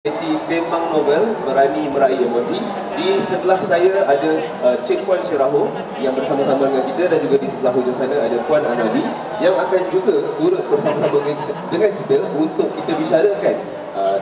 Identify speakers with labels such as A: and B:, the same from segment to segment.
A: Sesi Sembang Novel Berani Meraih Emosi. Di sebelah saya ada Cik Puan Syiraho yang bersama-sama dengan kita, dan juga di sebelah hujung sana ada Puan Anadi yang akan juga turut bersama-sama dengan kita untuk kita bicarakan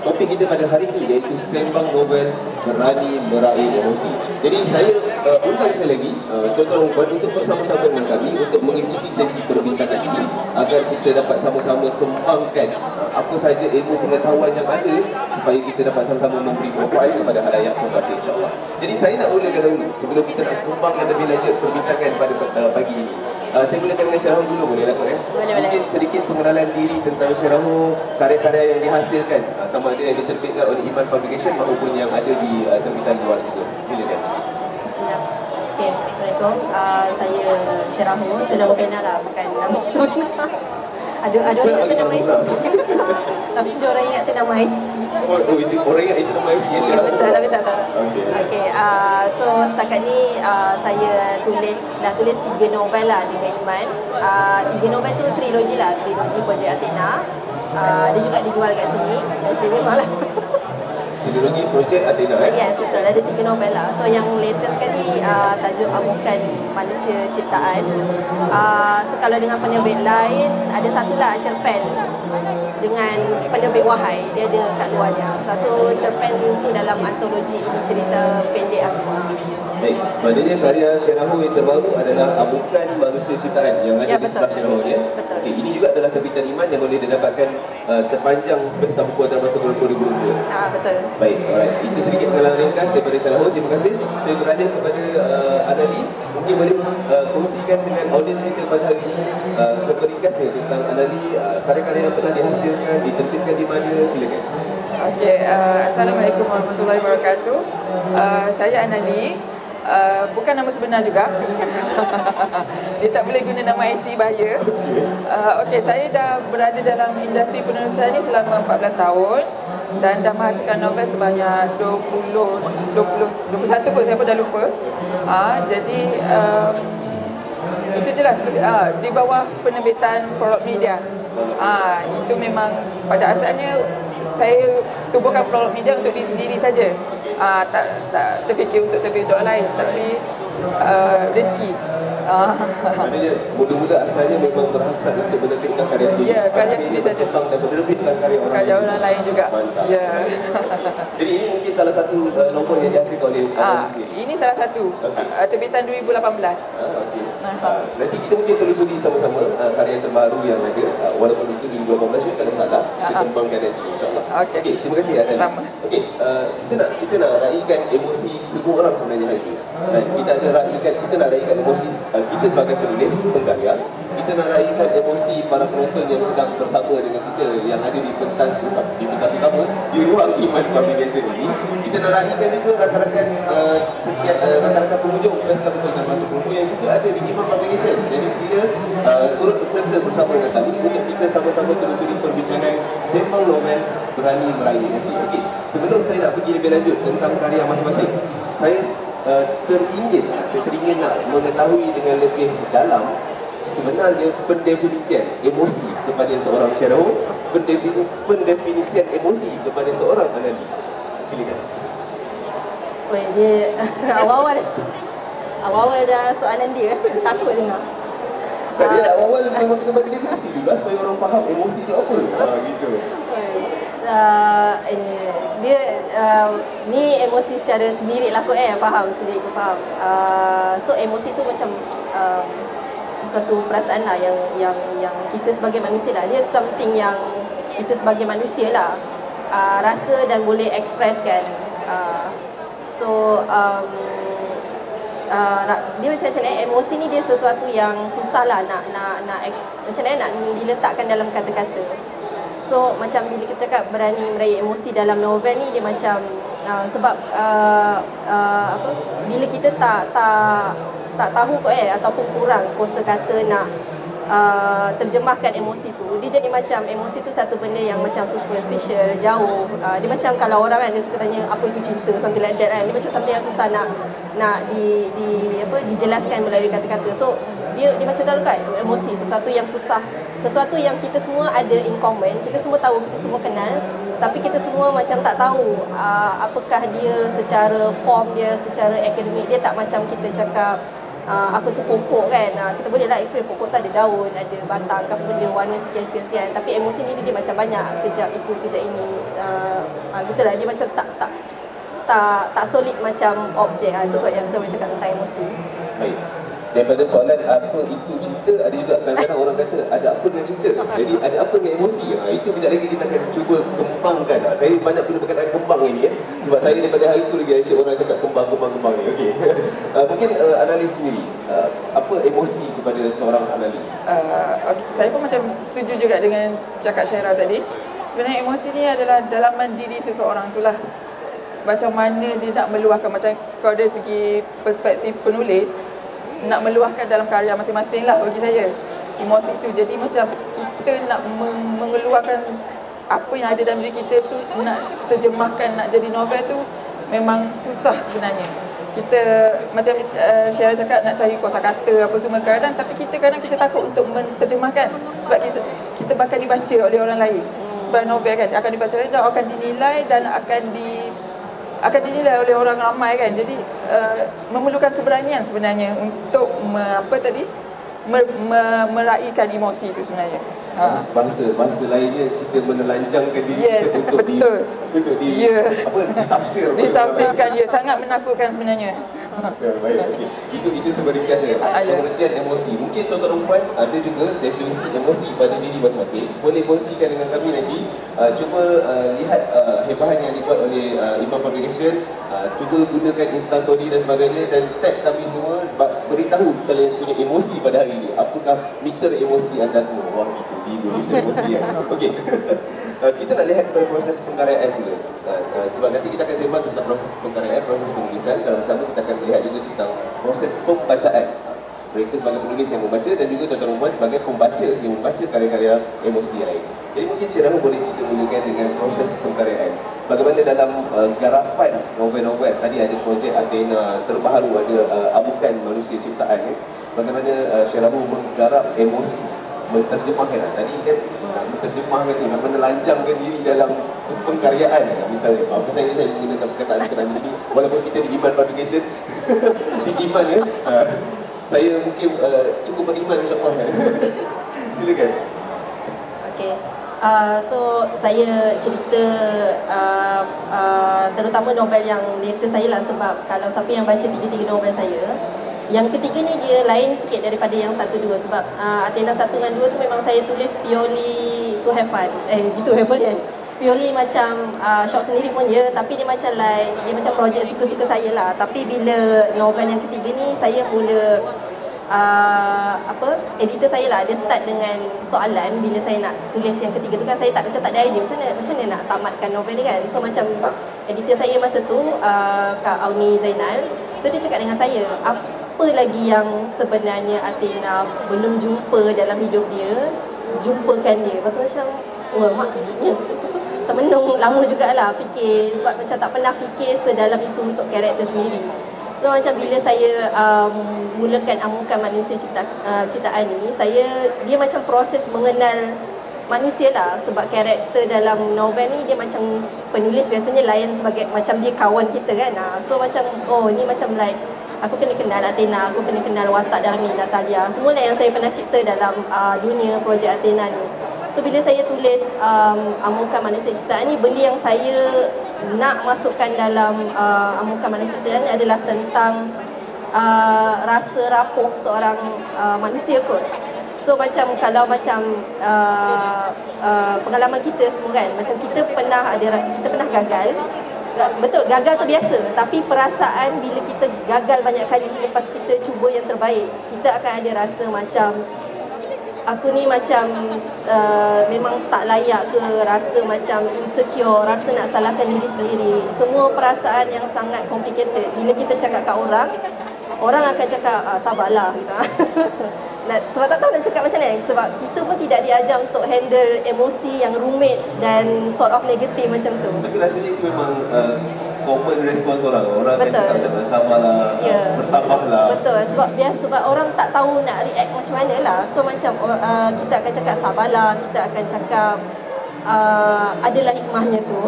A: topik kita pada hari ini, iaitu Sembang Novel Berani Meraih Emosi. Jadi saya undang sekali lagi tuan-tuan dan puan untuk bersama-sama dengan kami untuk mengikuti sesi perbincangan ini agar kita dapat sama-sama kembangkan apa sahaja ilmu pengetahuan yang ada supaya kita dapat sama-sama memberi manfaat kepada halayak pembaca, insyaAllah. Jadi saya nak mulakan dahulu sebelum kita nak kembangkan lebih lanjut perbincangan pada pagi ini. Saya mulakan dengan Syiraho dulu, boleh tak Puan? Mungkin sedikit pengenalan diri tentang Syiraho, karya-karya yang dihasilkan sama ada yang diterbitkan oleh Iman Publication maupun yang ada di terbitan luar juga. Silakan.
B: Bismillah. Okay, Assalamualaikum. Saya Syiraho, itu nama pena lah, bukan nama sunnah. Ada orang kata nama IC. Tapi dia orang ingat tu nama IC.
A: Oh, itu orang ingat itu nama IC ya, Syiraho?
B: Betul, tapi tak. Okay, so setakat ni saya dah tulis 3 novel lah dengan Iman. 3 novel tu trilogi lah, trilogi Projek Athena. Dia juga dijual kat sini. Macam memang lah.
A: Trilogi Projek Athena
B: Yes, betul. Ada 3 novel lah. So yang latest sekali tajuk Amukan Manusia Ciptaan. So kalau dengan penerbit lain, ada satu lah cerpen dengan penerbit Wahai. Dia ada kat luarnya. Satu cerpen tu dalam antologi Ini Cerita Pendek Aku.
A: Baik, maknanya karya Syiraho yang terbaru adalah Amukan Manusia Ciptaan yang ada di sebelah Syiraho ni.
B: Betul.
A: Okay, ini juga adalah terbitan Iman yang boleh didapatkan sepanjang Pesta Buku Antarabangsa Kuala Lumpur 2022.
B: Betul.
A: Baik, alright. Itu sedikit pengenalan ringkas daripada Syiraho. Terima kasih. Saya berada kepada Anadi. Mungkin boleh kongsikan dengan audiens kita pada hari ini seperingkasnya tentang Anadi, karya-karya yang pernah dihasilkan, diterbitkan di mana, silakan.
C: Okey, Assalamualaikum warahmatullahi wabarakatuh. Saya Anali. Bukan nama sebenar juga. Dia tak boleh guna nama IC, bahaya. Okey, saya dah berada dalam industri penulisan ni selama 14 tahun dan dah menghasilkan novel sebanyak 21 kot, saya pun dah lupa. Jadi itu jelas di bawah penerbitan Prolog Media. Itu memang pada asalnya saya tubuhkan Prolog Media untuk diri sendiri saja. Tak terfikir untuk terbit untuk orang lain, tapi rezeki.
A: Maknanya mula-mula asalnya memang berhasrat untuk menerbitkan karya sendiri.
C: Ya, karya sendiri saja.
A: Dan menerbitkan karya orang
C: lain juga.
A: Mantap.
C: Ya.
A: Jadi ini mungkin salah satu nombor yang dihasilkan oleh
C: ini salah satu. Terbitan 2018.
A: Okey. Nanti kita mungkin telusuri sama-sama karya terbaru yang ada, walaupun itu 2018 juga tak salah. Kita kembangkan nanti, insyaAllah.
C: Okey.
A: Terima kasih Adnan.
C: Sama.
A: Okey, kita nak raikan emosi semua orang sebenarnya hari ini. Dan kita nak raikan emosi kita sebagai penulis, pengkarya. Kita nak raikan emosi para penonton yang sedang bersama dengan kita yang ada di pentas utama di ruang Iman Publication ini. Kita nak raikan juga rakan-rakan rakan-rakan pengunjung Pesta Buku Antarabangsa Kuala Lumpur yang juga ada di Iman Publication. Jadi sila turut berserta bersama dengan kami untuk kita sama-sama telusuri perbincangan Sembang Novel Berani Meraih Emosi. Okey, sebelum saya nak pergi lebih lanjut tentang karya masing-masing, saya teringin nak mengetahui dengan lebih dalam sebenarnya pendefinisian emosi kepada seorang Syiraho, pendefinisian emosi kepada seorang Anali. Silakan.
B: Weh, dia awal-awal dah soalan dia. Takut dengar.
A: Tadi awal memang kita bagi definisi dulu supaya orang faham emosi tu apa. Gitu.
B: Dia ni emosi secara sendiri lah kot faham sendiri aku faham. So emosi tu macam sesuatu perasaan lah yang kita sebagai manusia lah, dia something yang kita sebagai manusia lah rasa dan boleh expresskan. Dia macam mana emosi ni dia sesuatu yang susah lah macam mana nak diletakkan dalam kata-kata. So macam bila kita cakap berani meraih emosi dalam novel ni, dia macam sebab bila kita tak tahu kot ataupun kurang kosa kata nak terjemahkan emosi tu, dia jadi macam emosi tu satu benda yang macam superficial, jauh. Dia macam kalau orang kan dia suka tanya apa itu cinta, something like that kan. Dia macam something yang susah nak dijelaskan melalui kata-kata. So dia macam dalam kat emosi, sesuatu yang susah, sesuatu yang kita semua ada in common, kita semua tahu, kita semua kenal, tapi kita semua macam tak tahu apakah dia secara form dia, secara akademik dia tak macam kita cakap apa tu pokok kan. Kita boleh lah explain pokok tu ada daun, ada batang, apa benda, warna sekian. Tapi emosi ni dia macam banyak, kejap itu, kejap ini, gitulah, dia macam tak solid macam objek. Itu kot yang saya boleh cakap tentang emosi.
A: Baik. Daripada soalan apa itu cinta, ada juga kadang-kadang orang kata ada apa dengan cinta. Jadi ada apa dengan emosi? Itu kejap lagi kita akan cuba kembangkan. Saya banyak guna perkataan kembang ini sebab saya daripada hari itu lagi asyik orang cakap kembang ni. Okey. Mungkin analis sendiri, apa emosi kepada seorang analis?
C: Okay. Saya pun macam setuju juga dengan cakap Syairah tadi. Sebenarnya emosi ni adalah dalaman diri seseorang itulah. Macam mana dia nak meluahkan, macam kalau dari segi perspektif penulis, nak meluahkan dalam karya masing-masing lah bagi saya emosi itu. Jadi macam kita nak mengeluarkan apa yang ada dalam diri kita tu, nak terjemahkan, nak jadi novel tu memang susah sebenarnya. Kita macam Syara cakap nak cari kosakata apa semua kadang, tapi kadang kita takut untuk menterjemahkan sebab kita bakal dibaca oleh orang lain. Sebab novel kan akan dibaca dan akan dinilai dan akan dinilai oleh orang ramai kan. Jadi memerlukan keberanian sebenarnya untuk meraihkan emosi itu sebenarnya.
A: Bahasa lainnya kita menelanjangkan diri kita untuk
C: ditafsirkan. Dia sangat menakutkan sebenarnya.
A: Baik, okey. Itu seberingkas pengertian emosi. Mungkin tuan-tuan dan puan ada juga definisi emosi pada diri masing-masing. Boleh kongsikan dengan kami nanti. Cuba lihat hebahan yang dibuat oleh Imam Publication. Cuba gunakan Insta Story dan sebagainya dan tag kami semua, beritahu kalian punya emosi pada hari ini. Apakah meter emosi anda semua? Wah, itu meter emosi ya. Okey. Kita nak lihat kepada proses pengkaryaan dulu. Sebab nanti kita akan sembang tentang proses pengkaryaan, proses penulisan. Dalam sama kita akan melihat juga tentang proses pembacaan. Mereka sebagai penulis yang membaca dan juga tuan-tuan dan puan sebagai pembaca yang membaca karya-karya emosi yang lain. Jadi mungkin Syirah boleh kita mulakan dengan proses pengkaryaan. Bagaimana dalam garapan novel-novel, tadi ada projek Athena, terbaru ada Amukan Manusia Ciptaan. Bagaimana Syirah menggarap emosi, menterjemahkan tadi kan, nak menterjemahkan tu, nak menelanjangkan diri dalam pengkaryaan misalnya. Saya menggunakan perkataan ini walaupun kita di Iman Publication di Iman ya, saya mungkin cukup beriman insyaAllah. Silakan.
B: Okay. So saya cerita terutama novel yang latest saya lah, sebab kalau siapa yang baca tiga-tiga novel saya, yang ketiga ni dia lain sikit daripada yang satu dua. Sebab Athena 1 dan 2 tu memang saya tulis purely to have fun. Gitu boleh kan? Purely macam short sendiri pun dia, tapi dia macam dia macam projek suka-suka saya lah. Tapi bila novel yang ketiga ni saya mula editor saya lah, dia start dengan soalan. Bila saya nak tulis yang ketiga tu kan, saya tak ada idea macam mana nak tamatkan novel ni kan. So macam editor saya masa tu Kak Auni Zainal, so dia cakap dengan saya, apa lagi yang sebenarnya Athena belum jumpa dalam hidup dia, jumpakan dia. Lepas tu macam, wah mak gini. Termenung lama jugalah fikir, sebab macam tak pernah fikir sedalam itu untuk karakter sendiri. So macam bila saya mulakan Amukan Manusia Ciptaan ni, dia macam proses mengenal manusia lah. Sebab karakter dalam novel ni dia macam penulis biasanya layan sebagai macam dia kawan kita kan. So macam, oh ni macam like aku kena kenal Athena, aku kena kenal watak dalam ni, Natalia. Semualah yang saya pernah cipta dalam dunia projek Athena ni. So bila saya tulis Amukan Manusia Ciptaan ni, benda yang saya nak masukkan dalam Amukan Manusia Ciptaan ni adalah tentang rasa rapuh seorang manusia kot. So macam kalau macam pengalaman kita semua kan, macam kita pernah gagal. Betul, gagal tu biasa. Tapi perasaan bila kita gagal banyak kali, lepas kita cuba yang terbaik, kita akan ada rasa macam aku ni macam memang tak layak ke, rasa macam insecure, rasa nak salahkan diri sendiri. Semua perasaan yang sangat complicated. Bila kita cakap kat orang akan cakap sabarlah gitu. Sebab tak tahu nak cakap macam mana. Sebab kita pun tidak diajar untuk handle emosi yang rumit dan sort of negatif macam tu.
A: Tapi rasanya itu memang common response orang akan
B: Betul.
A: cakap macam sabarlah, bertabahlah.
B: Betul, sebab orang tak tahu nak react macam mana lah. So macam kita akan cakap sabarlah, kita akan cakap adalah hikmahnya tu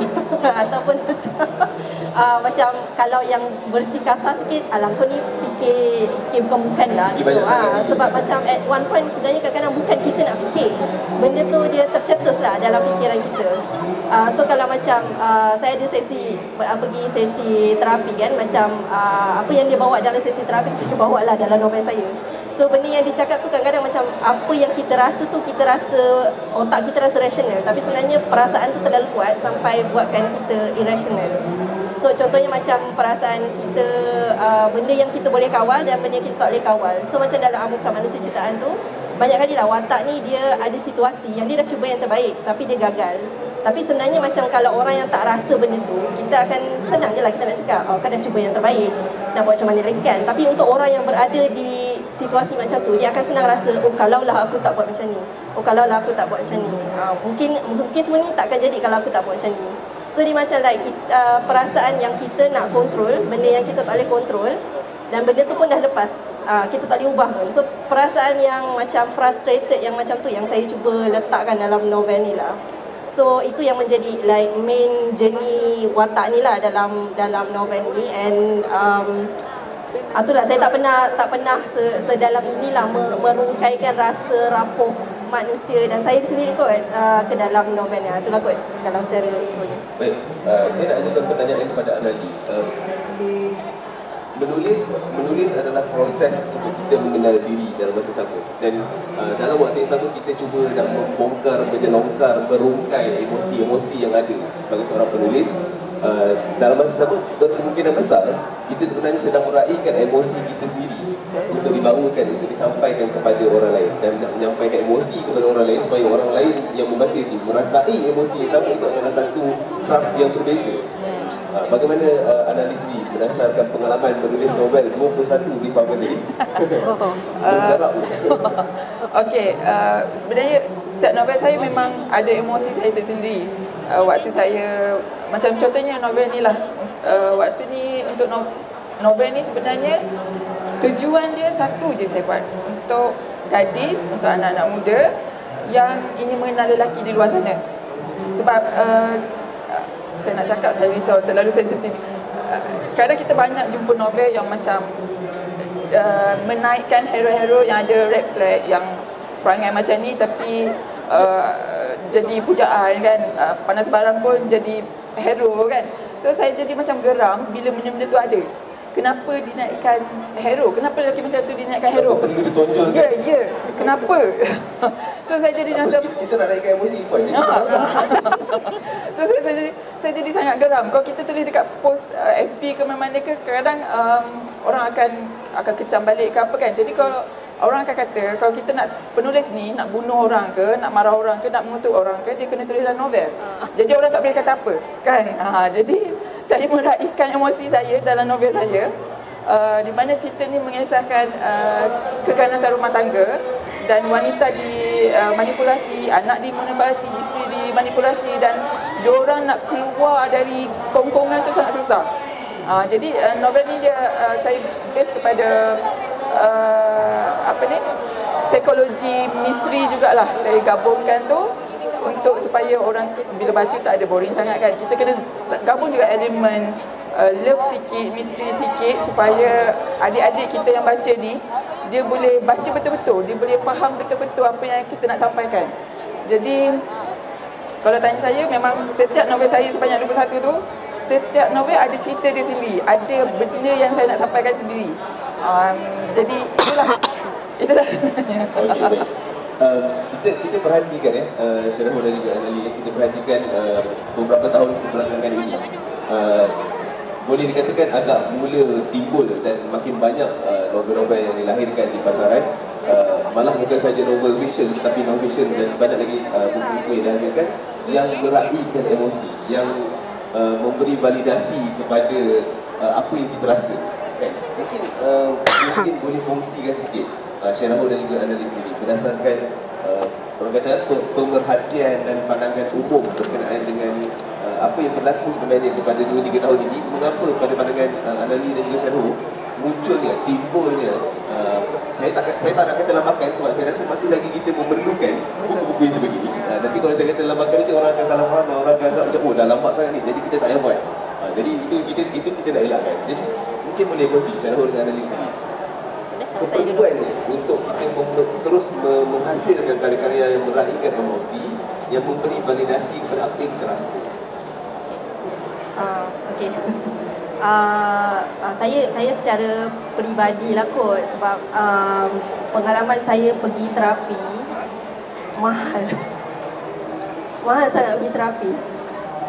B: ataupun macam kalau yang bersih kasar sikit, alah kau ni fikir bukan lah gitu. Sebab macam at one point sebenarnya kadang-kadang bukan kita nak fikir, benda tu dia tercetus lah dalam fikiran kita. So kalau macam saya ada sesi pergi sesi terapi kan, macam apa yang dia bawa dalam sesi terapi tu saya bawa lah dalam novel saya. So benda yang dicakap tu kadang-kadang macam apa yang kita rasa tu, kita rasa otak kita rasa rasional, tapi sebenarnya perasaan tu terlalu kuat sampai buatkan kita irrational. So contohnya macam perasaan kita, benda yang kita boleh kawal dan benda yang kita tak boleh kawal. So macam dalam Amukan Manusia Ciptaan tu, banyak kali lah watak ni dia ada situasi yang dia dah cuba yang terbaik tapi dia gagal. Tapi sebenarnya macam kalau orang yang tak rasa benda tu, kita akan senang je lah kita nak cakap, oh kau dah cuba yang terbaik, nak buat macam mana lagi kan. Tapi untuk orang yang berada di situasi macam tu, dia akan senang rasa, oh kalau lah aku tak buat macam ni, oh kalau lah aku tak buat macam ni, mungkin semua ni tak akan jadi kalau aku tak buat macam ni. So dia macam like perasaan yang kita nak kontrol, benda yang kita tak boleh kontrol, dan benda tu pun dah lepas, kita tak boleh ubah pun. So perasaan yang macam frustrated yang macam tu yang saya cuba letakkan dalam novel ni lah. So itu yang menjadi like main journey watak ni lah dalam novel ni. And itulah saya tak pernah sedalam inilah merungkaikan rasa rapuh manusia dan saya sendiri kot ke dalam novel ni. Itulah kot kalau secara intronya.
A: Baik, saya nak ajukan pertanyaan kepada Anali. Menulis adalah proses untuk kita mengenal diri dalam masa sama. Dan dalam waktu yang sama kita cuba nak membongkar, menyelongkar, merungkai emosi-emosi yang ada sebagai seorang penulis. Dalam masa sama berkemungkinan besar kita sebenarnya sedang meraihkan emosi kita sendiri untuk dibawakan, untuk disampaikan kepada orang lain, dan nak menyampaikan emosi kepada orang lain supaya orang lain yang membaca itu merasai emosi yang sama. Itu adalah satu craft yang berbeza. Bagaimana analis ni berdasarkan pengalaman menulis novel 21 di Family?
C: Okey, sebenarnya setiap novel saya memang ada emosi saya tersendiri. Waktu saya, macam contohnya novel ni lah, waktu ni untuk novel ni sebenarnya tujuan dia satu je saya buat, untuk gadis, untuk anak-anak muda yang ingin mengenal lelaki di luar sana. Sebab saya nak cakap, saya risau terlalu sensitif. Kadang kita banyak jumpa novel yang macam menaikkan hero-hero yang ada red flag, yang perangai macam ni tapi jadi pujaan kan, panas barang pun jadi hero kan. So saya jadi macam geram bila benda-benda tu ada. Kenapa dinaikkan hero? Kenapa lelaki macam tu dinaikkan hero?
A: Perlu ditonjol.
C: Ya, kenapa? So saya jadi macam
A: kita nak naikkan emosi pun.
C: So saya jadi sangat geram. Kalau kita tulis dekat post FB ke mana ke, kadang orang akan kecam balik ke apa kan. Jadi kalau orang akan kata, kalau kita nak penulis ni nak bunuh orang ke, nak marah orang ke, nak mengutuk orang ke, dia kena tulis dalam novel. Jadi orang tak boleh kata apa kan. Jadi saya meraihkan emosi saya dalam novel saya, di mana cerita ni mengisahkan keganasan rumah tangga dan wanita dimanipulasi, anak dimanipulasi, isteri dimanipulasi, dan diorang nak keluar dari kongkongan tu sangat susah. Jadi novel ni dia saya base kepada psikologi misteri jugalah. Saya gabungkan tu untuk supaya orang bila baca tak ada boring sangat kan. Kita kena gabung juga elemen love sikit, misteri sikit, supaya adik-adik kita yang baca ni dia boleh baca betul-betul, dia boleh faham betul-betul apa yang kita nak sampaikan. Jadi kalau tanya saya, memang setiap novel saya sepanjang 21 tu, setiap novel ada cerita dia sendiri, ada benda yang saya nak sampaikan sendiri. Jadi itulah
A: Okay, kita perhatikan Syarahul dan juga Anali, kita perhatikan beberapa tahun kebelakangan ini boleh dikatakan agak mula timbul dan makin banyak novel-novel yang dilahirkan di pasaran. Malah bukan saja novel fiction tetapi non-fiction dan banyak lagi buku-buku yang dihasilkan yang meraihkan emosi, yang memberi validasi kepada apa yang kita rasa. Mungkin boleh kongsikan sedikit Syarahul dan juga Anali sendiri berdasarkan orang kata pemerhatian dan pandangan umum berkenaan dengan apa yang berlaku sebenarnya kepada 2-3 tahun ini, mengapa pada pandangan Anali dan juga Syarul munculnya, timbulnya saya tak nak kata lambakan sebab saya rasa masih lagi kita memerlukan buku-buku yang sebegini. Nanti kalau saya kata lambakan nanti orang akan salah faham, orang akan anggap macam dah lambat sangat ni, jadi kita tak payah buat. Jadi itu kita nak elakkan. Jadi mungkin boleh kongsi Syarul dengan Anali sendiri keperluan untuk kita terus menghasilkan karya-karya yang meraihkan emosi, yang memberi validasi kepada apa yang kita rasa.
B: Okey. Saya secara peribadi lah kot, sebab pengalaman saya pergi terapi mahal. Mahal sangat pergi terapi.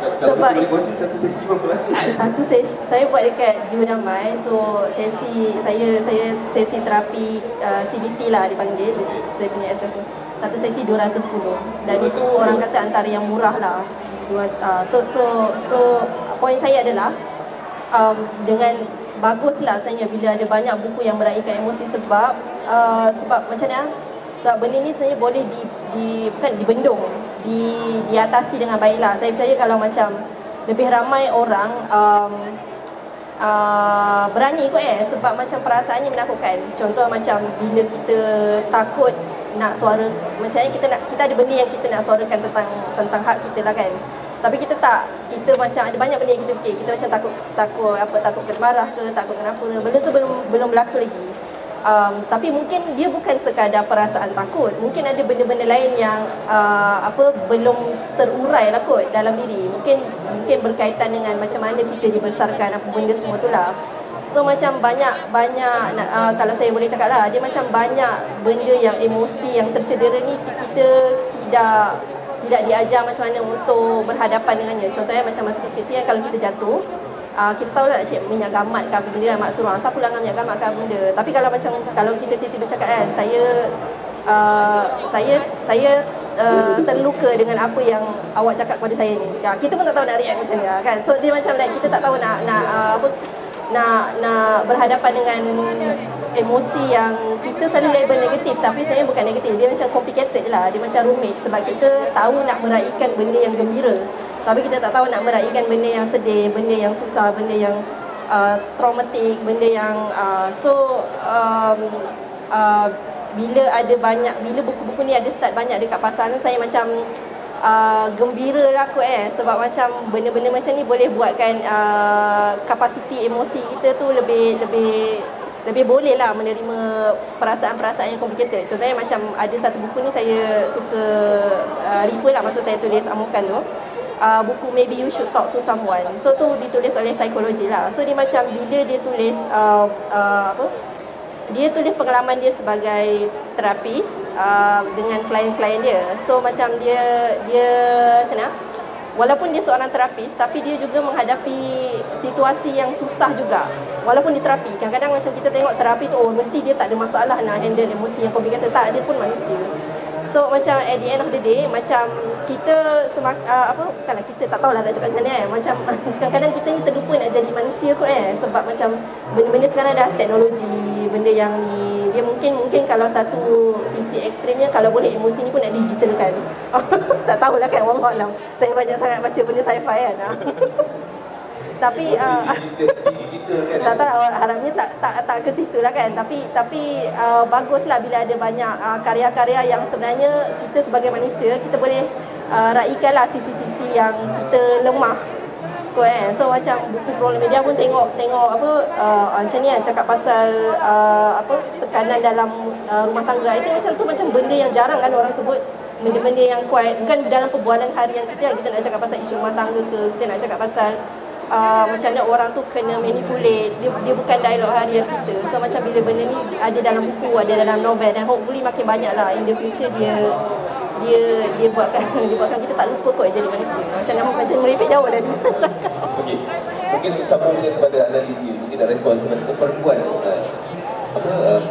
A: Sebab satu sesi berapa lama?
B: Satu sesi saya buat dekat Jiwa Damai. So sesi saya sesi terapi CBT lah dipanggil. Saya punya assessment. Satu sesi 210. Dan itu orang kata antara yang murah lah. So poin saya adalah dengan baguslah sebenarnya bila ada banyak buku yang meraihkan emosi, sebab macam mana? Sebab benda ni sebenarnya boleh bukan dibendung, diatasi dengan baiklah. Saya percaya kalau macam lebih ramai orang berani kot sebab macam perasaannya menakutkan. Contoh macam bila kita takut nak suara, macam kita ada benda yang kita nak suarakan tentang hak kita lah kan. Tapi kita macam ada banyak benda yang kita fikir. Kita macam takut kena marah ke, takut kenapa ke. Benda tu belum berlaku lagi. Tapi mungkin dia bukan sekadar perasaan takut. Mungkin ada benda-benda lain yang belum terurai lah kot dalam diri. Mungkin berkaitan dengan macam mana kita dibesarkan, apa benda semua tu lah. So macam banyak kalau saya boleh cakap lah, dia macam banyak benda yang emosi yang tercedera ni kita tidak diajar macam mana untuk berhadapan dengannya. Contohnya macam masa kecil-kecil kalau kita jatuh, kita tahu lah nak cek minyak gamat ke apa benda, mak suruh siapa lah minyak gamat ke apa benda. Tapi kalau kita tiba-tiba cakap kan, saya terluka dengan apa yang awak cakap kepada saya ni. Kita pun tak tahu nak react macam ni kan. So dia macam like kita tak tahu nak berhadapan dengan emosi yang kita selalu label negatif, tapi sebenarnya bukan negatif. Dia macam complicated je lah, dia macam rumit. Sebab kita tahu nak meraihkan benda yang gembira, tapi kita tak tahu nak meraihkan benda yang sedih, benda yang susah, benda yang traumatik, benda yang bila buku-buku ni ada start banyak dekat pasaran, saya macam gembira lah kot sebab macam benda-benda macam ni boleh buatkan kapasiti emosi kita tu lebih boleh lah menerima perasaan-perasaan yang complicated. Contohnya macam ada satu buku ni saya suka refer lah masa saya tulis Amukan tu. Buku Maybe You Should Talk to Someone. So tu ditulis oleh psikologi lah. So dia macam bila dia tulis dia tulis pengalaman dia sebagai terapis dengan klien-klien dia. So macam dia macam mana? Walaupun dia seorang terapis, tapi dia juga menghadapi situasi yang susah juga. Walaupun dia terapi, kadang-kadang macam kita tengok terapi tu, mesti dia tak ada masalah nak handle emosi yang complicated. Tak, dia pun manusia. So macam at the end of the day, macam kita bukanlah kita tak tahulah nak cakap macam ni macam kadang-kadang kita ni terlupa nak jadi manusia kot sebab macam benda-benda sekarang dah teknologi, benda yang ni dia mungkin kalau satu sisi ekstrimnya, kalau boleh emosi ni pun nak digitalkan. Tak tahulah kan, wallahualam. Saya banyak sangat baca benda sci-fi kan. Tapi tak tahu, harapnya tak ke situ lah kan. Tapi baguslah bila ada banyak karya-karya yang sebenarnya kita sebagai manusia kita boleh raikan lah sisi-sisi yang kita lemah. So macam buku Problem Media pun tengok macam ni cakap pasal tekanan dalam rumah tangga. Itu macam tu macam benda yang jarang kan orang sebut. Benda-benda yang kuat, bukan dalam perbualan harian kita nak cakap pasal isu rumah tangga ke, kita nak cakap pasal macam mana orang tu kena manipulate. Dia bukan dialog harian kita. So macam bila benda ni ada dalam buku, ada dalam novel, dan hopefully makin banyak lah in the future dia buatkan kita tak lupa kot jadi manusia. Macam merepek jauh dari saya cakap.
A: Okey. Mungkin sambungnya kepada Anali sendiri, mungkin nak respon kepada keperluan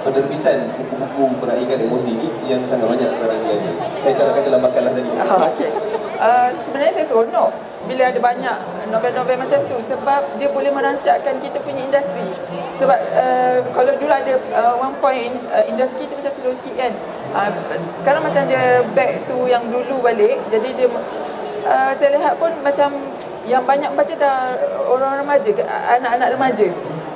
A: penerbitan buku-buku meraihkan emosi ni yang sangat banyak sekarang ni. Saya tak nak kata lambakan lah tadi.
C: Okay. Sebenarnya saya seronok bila ada banyak novel-novel macam tu, sebab dia boleh merancakkan kita punya industri. Sebab kalau dulu ada one point industri tu macam slow sikit kan. Sekarang macam dia back to yang dulu balik. Jadi dia saya lihat pun macam yang banyak baca dah orang remaja, anak-anak remaja.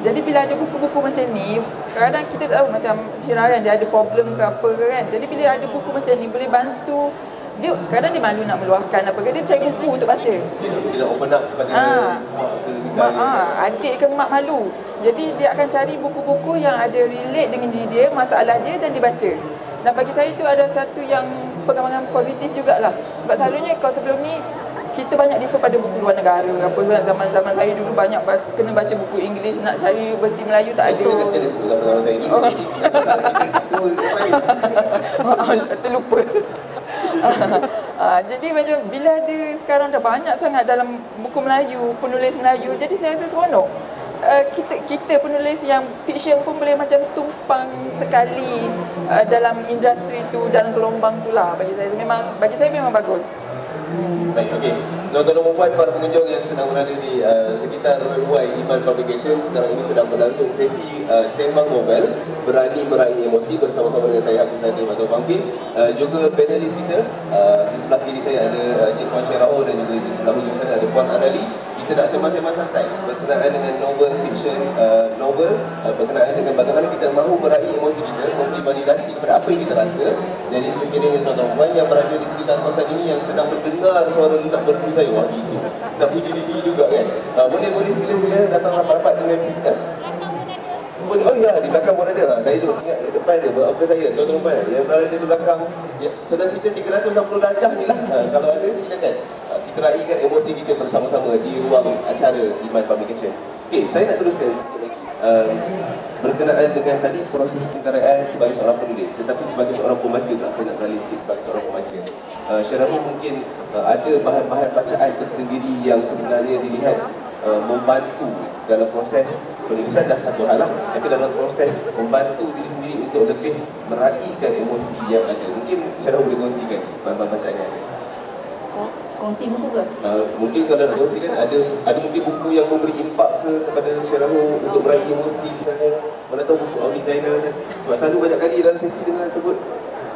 C: Jadi bila ada buku-buku macam ni, kadang kita tak tahu macam Syirayan dia ada problem ke apa ke kan. Jadi bila ada buku macam ni boleh bantu dia, kadang dia malu nak meluahkan apa ke, dia cari buku untuk baca.
A: Tidak open up kepada mak ke misalnya.
C: Adik ke mak malu. Jadi dia akan cari buku-buku yang ada relate dengan diri dia, masalah dia dan dibaca. Dan bagi saya itu ada satu yang pengembangan positif jugalah. Sebab selalunya kalau sebelum ni kita banyak refer pada buku luar negara apa kan. Zaman saya dulu banyak kena baca buku English, nak cari versi Melayu tak ada.
A: Itu kata dia sebut zaman saya dulu.
C: Terlupa. Jadi macam bila ada sekarang dah banyak sangat dalam buku Melayu, penulis Melayu, jadi saya rasa seronok. Kita penulis yang fiction pun boleh macam tumpang sekali dalam industri tu, dalam gelombang tu lah. Bagi saya memang bagus.
A: Baik, okey. Tuan-tuan dan puan, para pengunjung yang sedang berada di sekitar Royal Y Iman Publication, sekarang ini sedang berlangsung sesi sembang novel Berani Meraih Emosi bersama-sama dengan saya Hafiz Hatim atau Bang Fiz. Juga panelis kita, di sebelah kiri saya ada Cik Puan Syirahul dan juga di sebelah hujung sana ada Puan Anali. Kita nak sembang-sembang santai berkenaan dengan novel fiction, berkenaan dengan bagaimana kita mahu meraih emosi kita, memberi validasi kepada apa yang kita rasa. Jadi sekiranya tuan-tuan yang berada di sekitar kawasan ini yang sedang mendengar suara lunak berdu saya, wah gitu, nak puji di sini juga kan, boleh sila-sila datang rapat-rapat dengan kita. Oh ya, di belakang pun ada. Saya tu ingat di depan dia, apa saya, tuan-tuan puan yang berada di belakang sedang cerita 360 darjah ni lah. Kalau ada silakan kita raihkan emosi kita bersama-sama di ruang acara Iman Publication. Okey, saya nak teruskan sikit lagi berkenaan dengan tadi proses pengaraan sebagai seorang penulis, tetapi sebagai seorang pembaca pula, saya nak beralih sikit sebagai seorang pembaca. Syirahul mungkin ada bahan-bahan bacaan tersendiri yang sebenarnya dilihat membantu dalam proses penulisan dah satu hal lah, tapi dalam proses membantu diri sendiri untuk lebih meraihkan emosi yang ada. Mungkin Syirahul boleh kongsikan bahan-bahan bacaan yang ada.
B: Kongsi buku ke?
A: Mungkin kalau nak kongsikan, ada mungkin buku yang memberi impak kepada Syirahul untuk meraih emosi misalnya. Mana tahu buku Audi Zainal kan? Sebab selalu banyak kali dalam sesi dengan sebut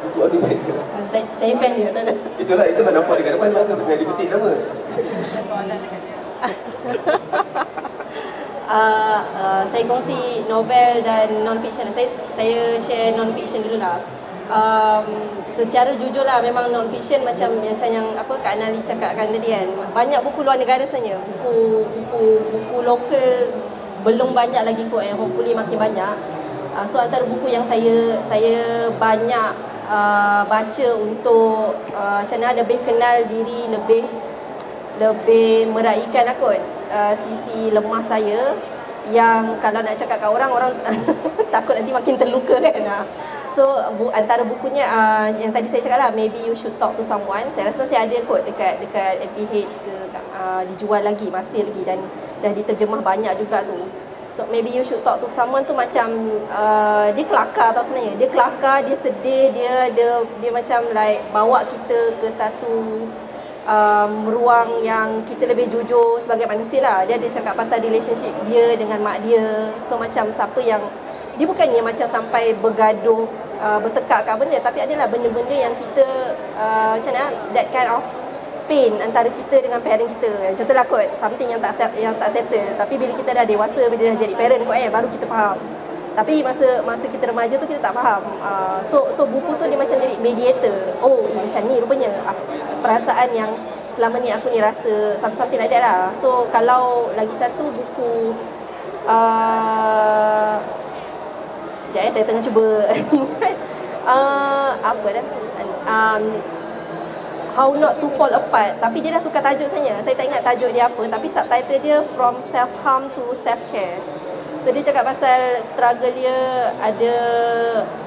A: buku Audi Zainal.
B: Saya fan dia, tak ada.
A: Itulah, itu kan nampak dekat depan sebab tu sengaja petik nama.
B: Saya kongsi novel dan non-fiction. Saya share non-fiction dulu lah. Secara jujur lah, memang non-fiction macam yang apa Kak Anali cakapkan tadi kan, banyak buku luar negara sebenarnya. Buku lokal belum banyak lagi kot, and hopefully makin banyak. So antara buku yang saya banyak baca untuk macam mana lebih kenal diri, lebih meraihkan lah kot sisi lemah saya, yang kalau nak cakap kat orang takut nanti makin terluka kan. So antara bukunya yang tadi saya cakap lah, Maybe You Should Talk to Someone. Saya rasa masih ada kot dekat MPH ke, dijual lagi, masih lagi, dan dah diterjemah banyak juga tu. So Maybe You Should Talk to Someone tu macam dia kelakar tau sebenarnya. Dia kelakar, dia sedih, dia macam like bawa kita ke satu ruang yang kita lebih jujur sebagai manusia lah. Dia ada cakap pasal relationship dia dengan mak dia. So macam siapa yang, dia bukannya macam sampai bergaduh, bertekak kat benda, tapi adalah benda-benda yang kita macam mana, that kind of pain antara kita dengan parent kita. Contohlah kot, something yang tak settle, tapi bila kita dah dewasa, bila dah jadi parent kot baru kita faham. Tapi masa kita remaja tu kita tak faham. So buku tu dia macam jadi mediator. Oh, macam ni rupanya perasaan yang selama ni aku ni rasa, something like that lah. So kalau lagi satu buku sekejap saya tengah cuba ingat apa dah, How Not to Fall Apart, tapi dia dah tukar tajuk sebenarnya. Saya tak ingat tajuk dia apa, tapi subtitle dia From Self Harm to Self Care. So dia cakap pasal struggle dia,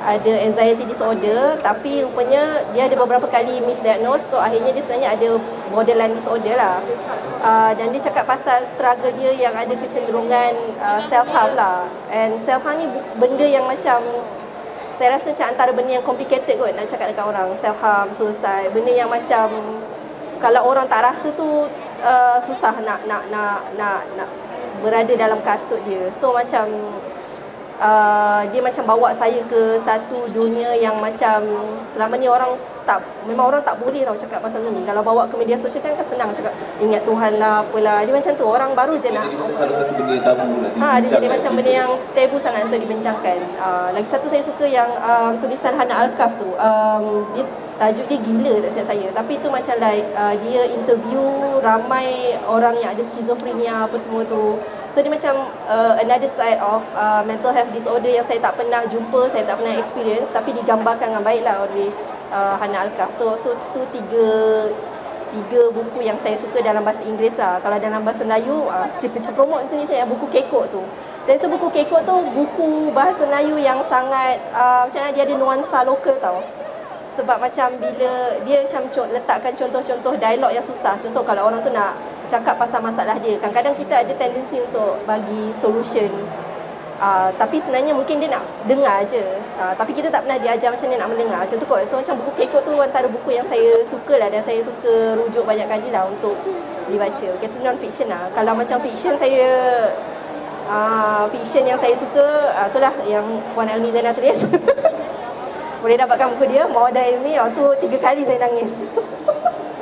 B: ada anxiety disorder, tapi rupanya dia ada beberapa kali misdiagnose. So akhirnya dia sebenarnya ada borderline disorder lah. Dan dia cakap pasal struggle dia yang ada kecenderungan self harm lah. And self harm ni benda yang macam, saya rasa macam antara benda yang complicated kot nak cakap dekat orang. Self harm, suicide, benda yang macam kalau orang tak rasa tu susah nak berada dalam kasut dia. So macam dia macam bawa saya ke satu dunia yang macam selama ni orang memang orang tak boleh tahu cakap pasal benda ni. Kalau bawa ke media sosial kan senang cakap ingat Tuhan lah apalah. Dia macam tu, orang baru je nak.
A: Jadi macam salah satu benda yang tabu nak dibincangkan.
B: Dia jadi macam benda yang tabu sangat untuk dibincangkan. Lagi satu saya suka yang tulisan Hannah Alkaf tu. Dia tajuk dia gila tak silap saya. Tapi tu macam like dia interview ramai orang yang ada skizofrenia apa semua tu. So dia macam another side of mental health disorder yang saya tak pernah jumpa, saya tak pernah experience, tapi digambarkan dengan baiklah oleh Hannah Alkaf tu. So tu tiga buku yang saya suka dalam bahasa Inggeris lah. Kalau dalam bahasa Melayu, macam promote sini saya buku Kekok tu. Saya rasa buku Kekok tu buku bahasa Melayu yang sangat macam mana dia ada nuansa lokal tau. Sebab macam bila dia macam letakkan contoh-contoh dialog yang susah. Contoh kalau orang tu nak cakap pasal masalah dia, kadang-kadang kita ada tendensi untuk bagi solution. Tapi sebenarnya mungkin dia nak dengar je. Tapi kita tak pernah diajar macam mana nak mendengar. Contoh kot, so macam buku Kekok tu antara buku yang saya suka lah, dan saya suka rujuk banyak kali lah untuk dibaca. Okay, tu non-fiction lah. Kalau macam fiction saya, fiction yang saya suka, itulah yang Puan Ernie Zainal tulis. Boleh dapatkan buku dia, Mawadah Ilmi. Tu 3 kali saya nangis.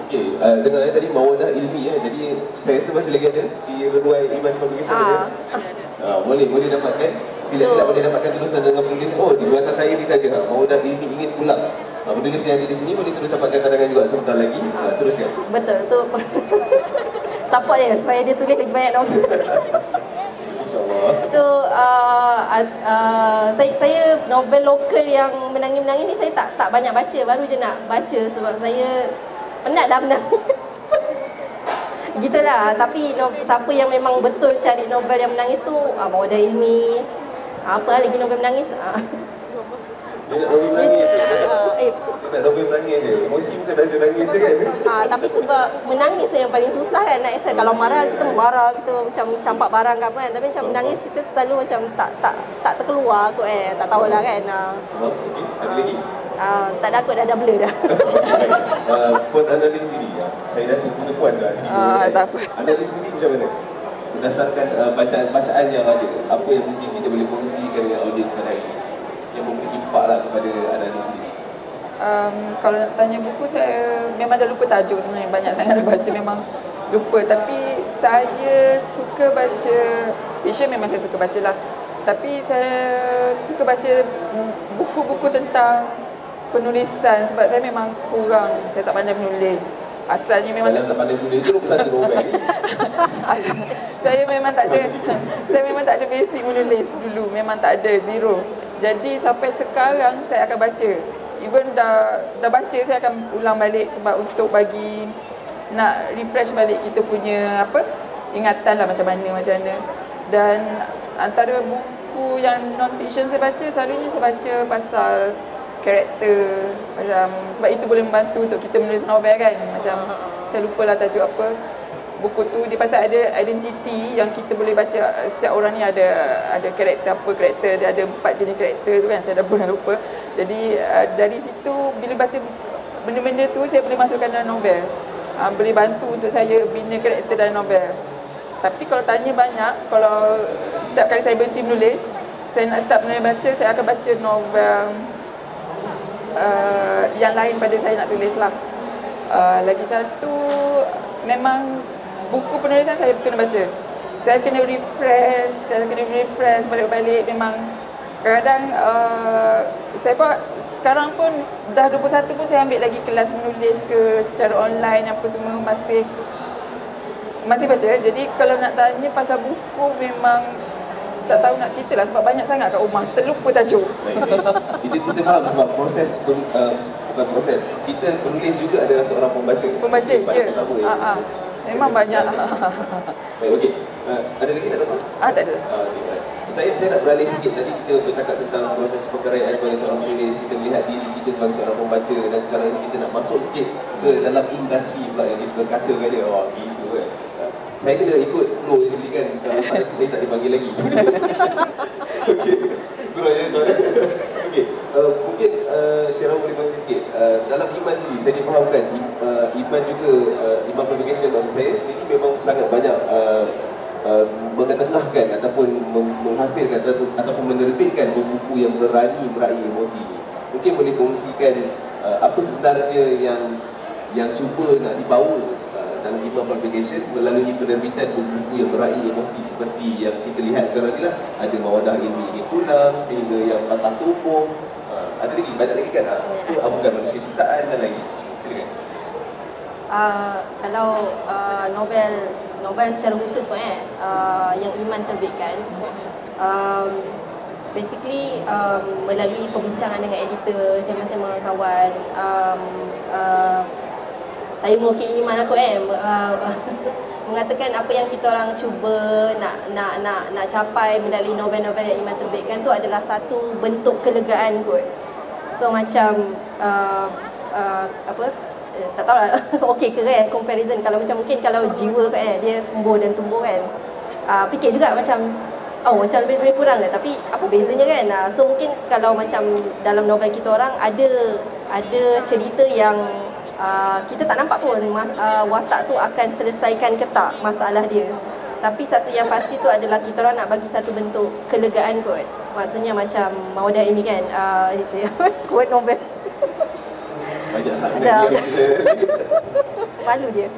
A: Okey, dengar tadi Mawadah Ilmi jadi saya rasa masih lagi ada di Renuai Iman Publication ada. Boleh dapatkan. Sila-sila boleh dapatkan terus dengan penulis. Di belakang saya ni saja. Mawadah Ilmi ingin pulang. Penulis yang ada di sini boleh terus dapatkan tandangan juga sebentar lagi. Teruskan.
B: Betul tu. Support dia supaya dia tulis lagi banyak novel.
A: InsyaAllah.
B: Tu saya novel lokal yang menangis-menangis ni saya tak banyak baca, baru je nak baca sebab saya penat dah menangis. Gitulah, tapi siapa yang memang betul cari novel yang menangis tu, Mawadah Ilmi. Apa lagi novel menangis?
A: Dia nak novel menangis je. Dia nak novel menangis je. Emosi bukan dah nangis je kan?
B: Tapi sebab menangis yang paling susah kan. Nak esok kalau marah kita marah, kita macam campak barang ke apa kan. Tapi macam menangis kita selalu macam tak terkeluar kot tak tahulah kan.
A: Okey, ada lagi?
B: Tak ada, aku dah blur dah.
A: Puan analis sendiri, saya dah guna puan dah.
C: Tak apa.
A: Analis sendiri macam mana? Berdasarkan bacaan yang ada, apa yang mungkin kita boleh kongsikan dengan audiens pada hari ini yang memberi impak lah kepada analis sendiri?
C: Kalau nak tanya buku, saya memang dah lupa tajuk sebenarnya. Banyak sangat dah baca, memang lupa. Tapi saya suka baca fiction, memang saya suka baca lah. Tapi saya suka baca buku-buku tentang penulisan sebab saya memang kurang, saya tak pandai menulis. Asalnya memang
A: tak pandai menulis itu satu novel ni.
C: Saya memang tak ada basic menulis dulu, memang tak ada, zero. Jadi sampai sekarang saya akan baca. Even dah baca, saya akan ulang balik sebab untuk bagi nak refresh balik kita punya ingatan lah macam mana. Dan antara buku yang non-fiction saya baca, selalunya saya baca pasal karakter, sebab itu boleh membantu untuk kita menulis novel kan. Macam saya lupalah tajuk apa buku tu, dia pasal ada identiti yang kita boleh baca. Setiap orang ni ada karakter dia ada 4 jenis karakter tu kan, saya dah pernah lupa. Jadi dari situ bila baca benda-benda tu, saya boleh masukkan dalam novel. Boleh bantu untuk saya bina karakter dalam novel. Tapi kalau tanya banyak, kalau setiap kali saya berhenti menulis, saya nak start baca, saya akan baca novel yang lain pada saya nak tulis lah. Lagi satu, memang buku penulisan saya kena baca. Saya kena refresh balik-balik. Memang kadang-kadang saya pun sekarang pun dah 21 pun saya ambil lagi kelas menulis ke secara online apa semua, masih baca. Jadi kalau nak tanya pasal buku, memang tak tahu nak cerita lah sebab banyak sangat kat rumah, terlupa tajuk.
A: Kita faham sebab proses bukan proses, kita penulis juga adalah seorang pembaca.
C: Ya. Memang banyak.
A: Baik, okey. Ada lagi nak tambah?
C: Tak ada.
A: Okay, baik. Saya nak beralih sikit. Tadi kita bercakap tentang proses pengkaryan sebagai seorang penulis, kita melihat diri kita sebagai seorang pembaca, dan sekarang ini kita nak masuk sikit ke dalam industri pula yang diberkatakan dia. Gitu kan. Saya kena ikut flow yang diberikan, kalau tak saya tak dipanggil lagi. Okey. Kurang ya. Okey. Mungkin Syarah boleh kongsi sikit. Dalam Iman sendiri, saya difahamkan Iman juga, Iman Publication maksud saya sendiri memang sangat banyak mengetengahkan ataupun menghasilkan ataupun menerbitkan buku yang berani meraih emosi. mungkin boleh kongsikan apa sebenarnya yang cuba nak dibawa dalam Iman Publication melalui penerbitan buku-buku yang meraih emosi seperti yang kita lihat sekarang ni lah. Ada Mawadah Ilmi Ingin Pulang, Sehingga Yang Patah Tubuh, ada lagi, banyak lagi kan? Bukan Manusia Ciptaan dan lagi. Silakan.
B: Kalau novel secara khusus pun yang Iman terbitkan, basically melalui perbincangan dengan editor, sembang-sembang dengan kawan, saya mewakili Iman aku mengatakan apa yang kita orang cuba nak capai melalui novel-novel yang Iman terbitkan tu adalah satu bentuk kelegaan kot. So macam tak tahu lah okey ke kan comparison, kalau macam mungkin kalau jiwa kan dia sembuh dan tumbuh kan, fikir juga macam macam lebih kurang kan, tapi apa bezanya kan. So mungkin kalau macam dalam novel kita orang ada cerita yang kita tak nampak pun watak tu akan selesaikan ke tak masalah dia, tapi satu yang pasti tu adalah kita orang nak bagi satu bentuk kelegaan kot. Maksudnya macam Mawadah Ilmi kan, quote novel
A: banyak sangat
B: malu dia.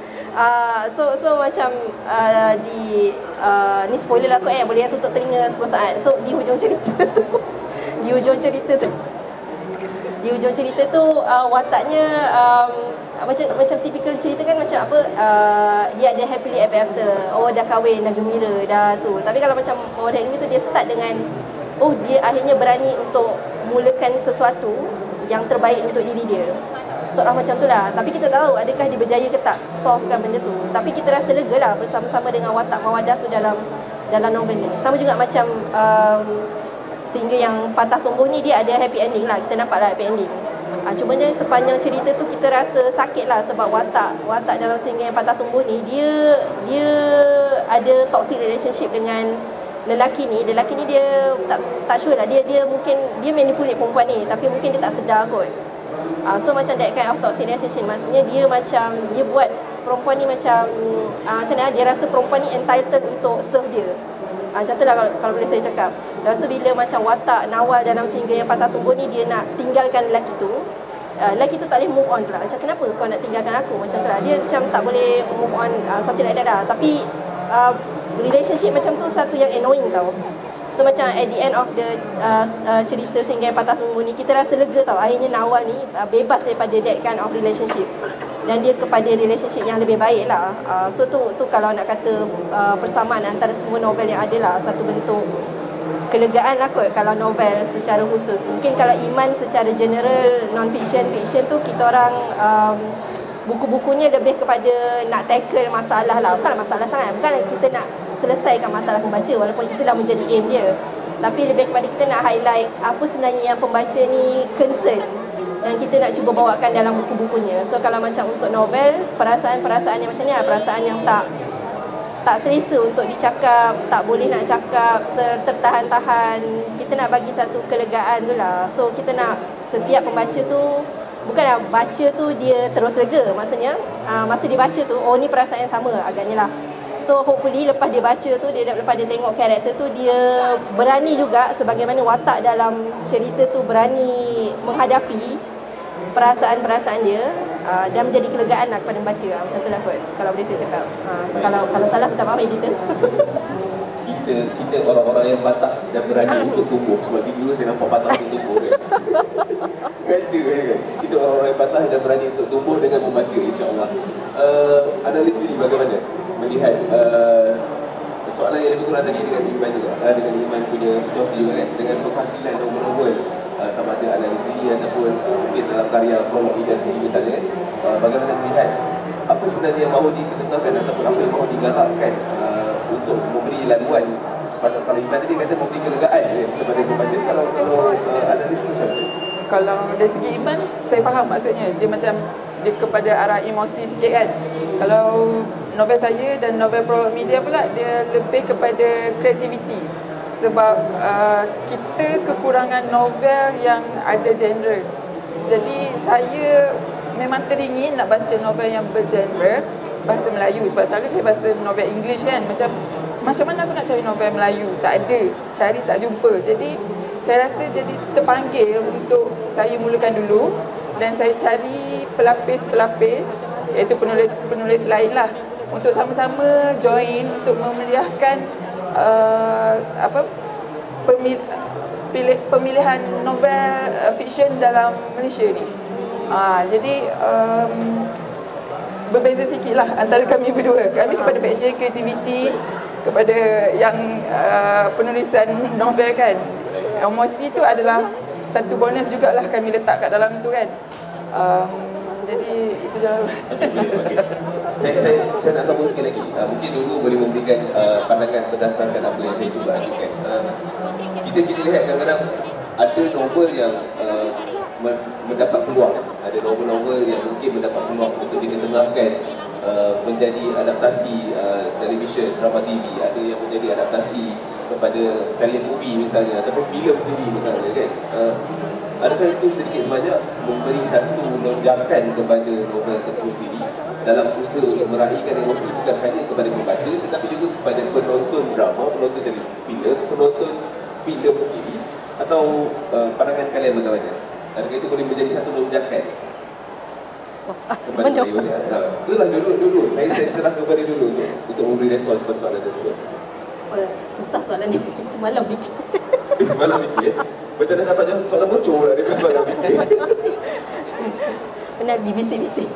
B: So macam ni spoiler lah kot boleh yang tutup telinga 10 saat. So di hujung cerita tu wataknya macam tipikal cerita kan, macam apa, dia ada happily ever after, dah kahwin, dah gembira, dah tu. Tapi kalau macam Mawadah Ilmi tu dia start dengan dia akhirnya berani untuk mulakan sesuatu yang terbaik untuk diri dia. Seorang macam tu lah. Tapi kita tahu adakah dia berjaya ke tak solvekan benda tu. Tapi kita rasa lega lah bersama-sama dengan watak Mawadah tu dalam novel ni. Sama juga macam Sehingga Yang Patah Tumbuh ni, dia ada happy ending lah. Kita nampak lah happy ending. Cuma je sepanjang cerita tu kita rasa sakit lah, sebab watak dalam Sehingga Yang Patah Tumbuh ni dia ada toxic relationship dengan lelaki ni dia tak sure lah, dia mungkin dia manipulate perempuan ni, tapi mungkin dia tak sedar kot. So macam that kind of toxic relationship, maksudnya dia buat perempuan ni macam mana dia rasa perempuan ni entitled untuk serve dia. Macam tu lah kalau boleh saya cakap. Dan so bila macam watak Nawal dalam Sehingga Yang Patah Tumbuh ni, dia nak tinggalkan lelaki tu, lelaki tu tak boleh move on pula. Macam kenapa kau nak tinggalkan aku, macam tu lah. Dia macam tak boleh move on, something like that lah. Tapi relationship macam tu satu yang annoying tau. So macam at the end of the cerita Sehingga Yang Patah Tumbuh ni, kita rasa lega tau. Akhirnya Nawal ni bebas daripada that kind of relationship, dan dia kepada relationship yang lebih baik lah. So tu kalau nak kata persamaan antara semua novel yang ada lah, satu bentuk kelegaan lah kot kalau novel secara khusus. Mungkin kalau Iman secara general, non-fiction, fiction tu kita orang buku-bukunya lebih kepada nak tackle masalah lah. Bukanlah masalah sangat, bukan kita nak selesaikan masalah pembaca, walaupun itulah menjadi aim dia. Tapi lebih kepada kita nak highlight apa sebenarnya yang pembaca ni concern, dan kita nak cuba bawakan dalam buku-bukunya. So kalau macam untuk novel, perasaan-perasaan yang macam ni lah, perasaan yang tak selesa untuk dicakap, tak boleh nak cakap, tertahan-tahan. Kita nak bagi satu kelegaan tu lah. So kita nak setiap pembaca tu, bukanlah baca tu dia terus lega, maksudnya masa dia baca tu, ni perasaan yang sama agaknya lah. So hopefully lepas dia baca tu, lepas dia tengok karakter tu, dia berani juga sebagaimana watak dalam cerita tu berani menghadapi perasaan-perasaan dia, dan menjadi kelegaan lah kepada membaca. Macam tu lah kot kalau boleh saya cakap. Kalau salah minta maaf editor.
A: Kita orang-orang yang patah dan berani untuk tumbuh. Sebab dulu saya nampak patah untuk tumbuh kan. Sengaja kan. Kita orang-orang yang patah dan berani untuk tumbuh dengan membaca, insyaAllah. Analis sendiri bagaimana melihat soalan yang lebih kurang tadi dengan Iman juga, dengan Iman punya situasi juga kan, dengan penghasilan novel-novel, sama ada analis sendiri ataupun mungkin dalam karya prolog media sendiri misalnya kan, bagaimana melihat apa sebenarnya yang mahu diketengahkan ataupun apa yang mahu digalakkan untuk memberi laluan. Kalau Iman tadi kata memberi kelegaan kepada pembaca, kalau analis tu macam mana?
C: Kalau dari segi Iman, saya faham maksudnya. Dia macam dia kepada arah emosi sikit kan. Kalau novel saya dan novel prolog media pula, dia lebih kepada kreativiti. Sebab kita kekurangan novel yang ada genre. Jadi saya memang teringin nak baca novel yang bergenre bahasa Melayu. Sebab selalu saya baca novel English kan, macam mana aku nak cari novel Melayu? Tak ada, cari tak jumpa. Jadi saya rasa jadi terpanggil untuk saya mulakan dulu dan saya cari pelapis-pelapis iaitu penulis-penulis lain lah untuk sama-sama join untuk memeriahkan pemilihan novel fiksyen dalam Malaysia ni. Jadi berbeza sikit lah antara kami berdua. Kami kepada fiksyen, kreativiti, kepada yang penulisan novel kan. Emosi tu adalah satu bonus jugalah kami letak kat dalam tu kan. Jadi itu je lah.
A: Saya nak sambung sikit lagi. Mungkin dulu boleh memberikan pandangan berdasarkan apa yang saya cuba ajukan. Kita lihat kadang-kadang ada novel yang mendapat peluang. Ada novel-novel yang mungkin mendapat peluang untuk diketengahkan menjadi adaptasi televisyen, drama TV. Ada yang menjadi adaptasi kepada talian movie misalnya ataupun filem sendiri misalnya kan. Adakah itu sedikit sebanyak memberi satu lonjakan kepada novel tersebut sendiri dalam usaha untuk meraihkan emosi bukan hanya kepada pembaca tetapi juga kepada penonton drama, penonton filem, penonton filem sendiri, atau pandangan kalian bagaimana? Adakah itu boleh menjadi satu lonjakan? Kepada emosi? Itulah dulu. Saya serah kepada dulu untuk memberi respons kepada soalan tersebut.
B: Susah soalan ni. Semalam fikir.
A: Semalam fikir? Macam dah dapat jawab soalan bocor lah dia semalam fikir.
B: Pernah dibisik-bisik.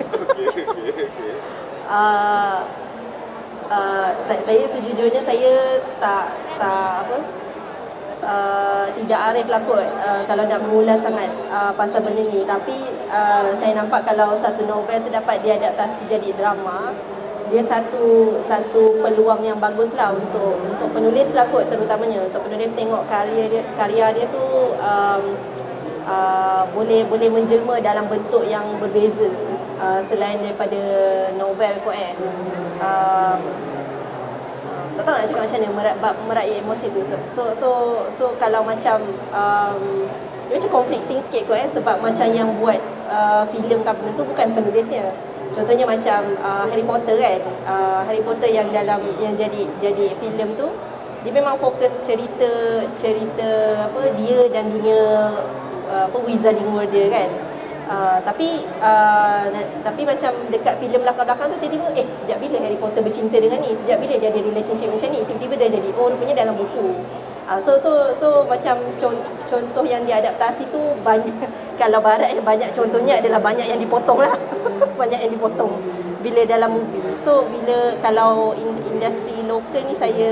B: Saya sejujurnya saya tidak arif lah kot kalau nak mengulas sangat pasal benda ni. Tapi saya nampak kalau satu novel tu dapat diadaptasi jadi drama, dia satu peluang yang bagus lah untuk penulis lah kot, terutamanya untuk penulis tengok karya dia tu boleh menjelma dalam bentuk yang berbeza selain daripada novel kot tak tahu nak cakap macam mana meraih emosi tu. So kalau macam dia macam conflicting sikit kot sebab macam yang buat filem ke apa tu bukan penulisnya. Contohnya macam Harry Potter kan. Harry Potter yang jadi filem tu dia memang fokus cerita dia dan dunia wizarding world dia kan. Tapi macam dekat filem belakang-belakang tu tiba-tiba sejak bila Harry Potter bercinta dengan ni, sejak bila dia ada relationship macam ni, tiba-tiba dah jadi rupanya dalam buku. So macam contoh yang diadaptasi tu banyak. Kalau barat banyak contohnya adalah banyak yang dipotong lah. Banyak yang dipotong bila dalam movie. So kalau industri lokal ni saya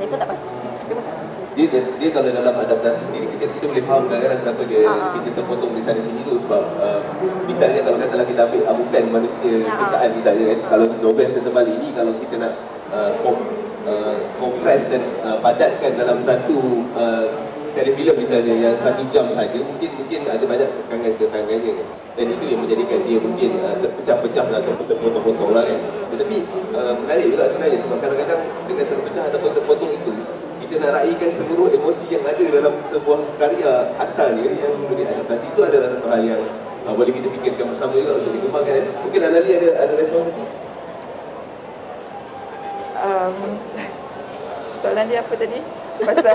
B: pun tak pasti.
A: Dia kalau dalam adaptasi sendiri kita boleh faham kadang-kadang kenapa kita terpotong di sana sini tu sebab misalnya kalau katalah kita ambil bukan manusia ciptaan misalnya kan, kalau novel setebal ini kalau kita nak kompres dan padatkan dalam satu telefilm misalnya yang 1 jam saja, mungkin ada banyak kekangan-kekangannya dan itu yang menjadikan dia mungkin terpecah-pecah atau terpotong-potong lah kan. Tetapi menarik juga sebenarnya sebab kadang-kadang dengan terpecah ataupun terpotong itu kita nak raihkan seluruh emosi yang ada dalam sebuah karya asalnya yang sebelum diadaptasi. Itu adalah satu hal yang boleh kita fikirkan bersama juga untuk dikembangkan. Mungkin Anali ada respons itu?
C: Soalan dia apa tadi? Pasal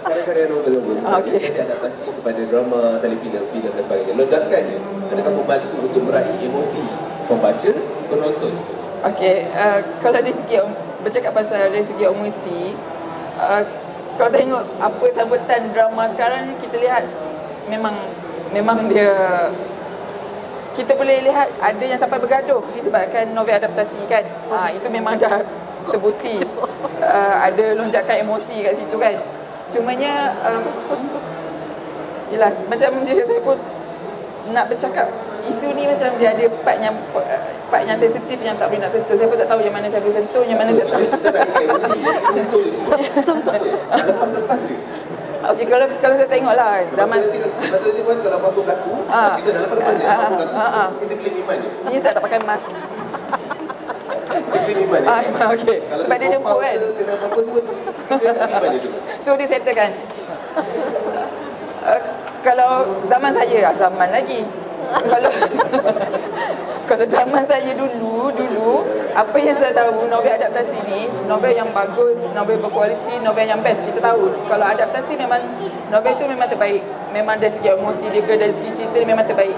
A: karya-karya novel diadaptasi kepada drama, telefilm, filem dan sebagainya. Ledakannya adakah membantu untuk meraih emosi pembaca, penonton?
C: Kalau dari segi bercakap pasal dari segi emosi, kalau tengok apa sambutan drama sekarang ni, kita lihat memang dia, kita boleh lihat ada yang sampai bergaduh disebabkan novel adaptasi kan. Itu memang dah terbukti ada lonjakan emosi kat situ kan. Cumanya yelah, macam saya pun nak bercakap isu ni macam dia ada part yang sensitif yang tak boleh nak sentuh. Saya pun tak tahu yang mana saya boleh sentuh, yang mana saya tak boleh. Okey, kalau saya tengoklah zaman
A: dia pun kalau apa-apa berlaku, kita dalam depan kita claim iman je.
C: Ni saya tak pakai mask.
A: Kita claim iman je.
C: Okey. Sebab dia jemput kan.
A: Kena apa-apa semua kita tak iman je tu.
C: So dia settle kan. Kalau zaman saya, zaman lagi Kalau kalau zaman saya dulu apa yang saya tahu novel adaptasi ni, novel yang bagus, novel berkualiti, novel yang best kita tahu. Kalau adaptasi memang novel tu memang terbaik. Memang dari segi emosi dia ke, dari segi cerita dia memang terbaik.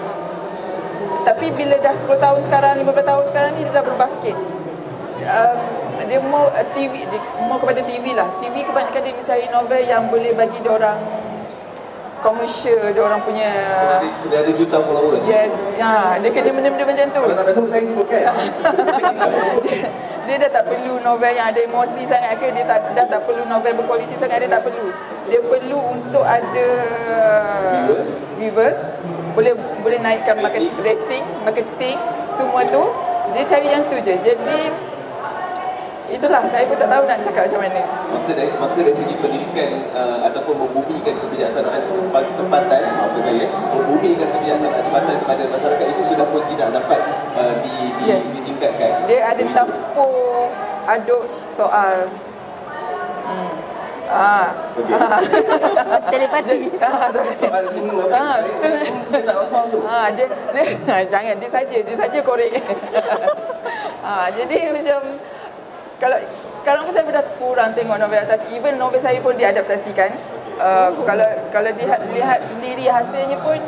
C: Tapi bila dah 10 tahun sekarang, 15 tahun sekarang ni dia dah berubah sikit. Dia mau TV, mau kepada TV lah. TV kebanyakan dia mencari novel yang boleh bagi dia orang komersial, dia orang punya
A: Kena ada juta followers.
C: yes, ya, dia kena benda-benda macam tu.
A: Kalau tak nak sebut, saya sebut kan.
C: Dia dah tak perlu novel yang ada emosi sangat ke, dia dah tak perlu novel berkualiti sangat, dia tak perlu. Dia perlu untuk ada viewers, boleh naikkan rating, marketing, semua tu. Dia cari yang tu je. Jadi itulah, saya pun tak tahu nak cakap macam mana.
A: Maka dari segi pendidikan ataupun membumikan kebijaksanaan tempatan, membumikan kebijaksanaan tempatan kepada masyarakat itu sudah pun tidak dapat ditingkatkan.
C: Dia ada campur aduk soal.
A: Okay.
B: Telepati.
A: Soal minum saya tak faham tu.
C: Jangan, dia saja korek. Jadi macam kalau sekarang pun saya dah kurang tengok novel adaptasi. Even novel saya pun diadaptasikan. Kalau lihat sendiri hasilnya pun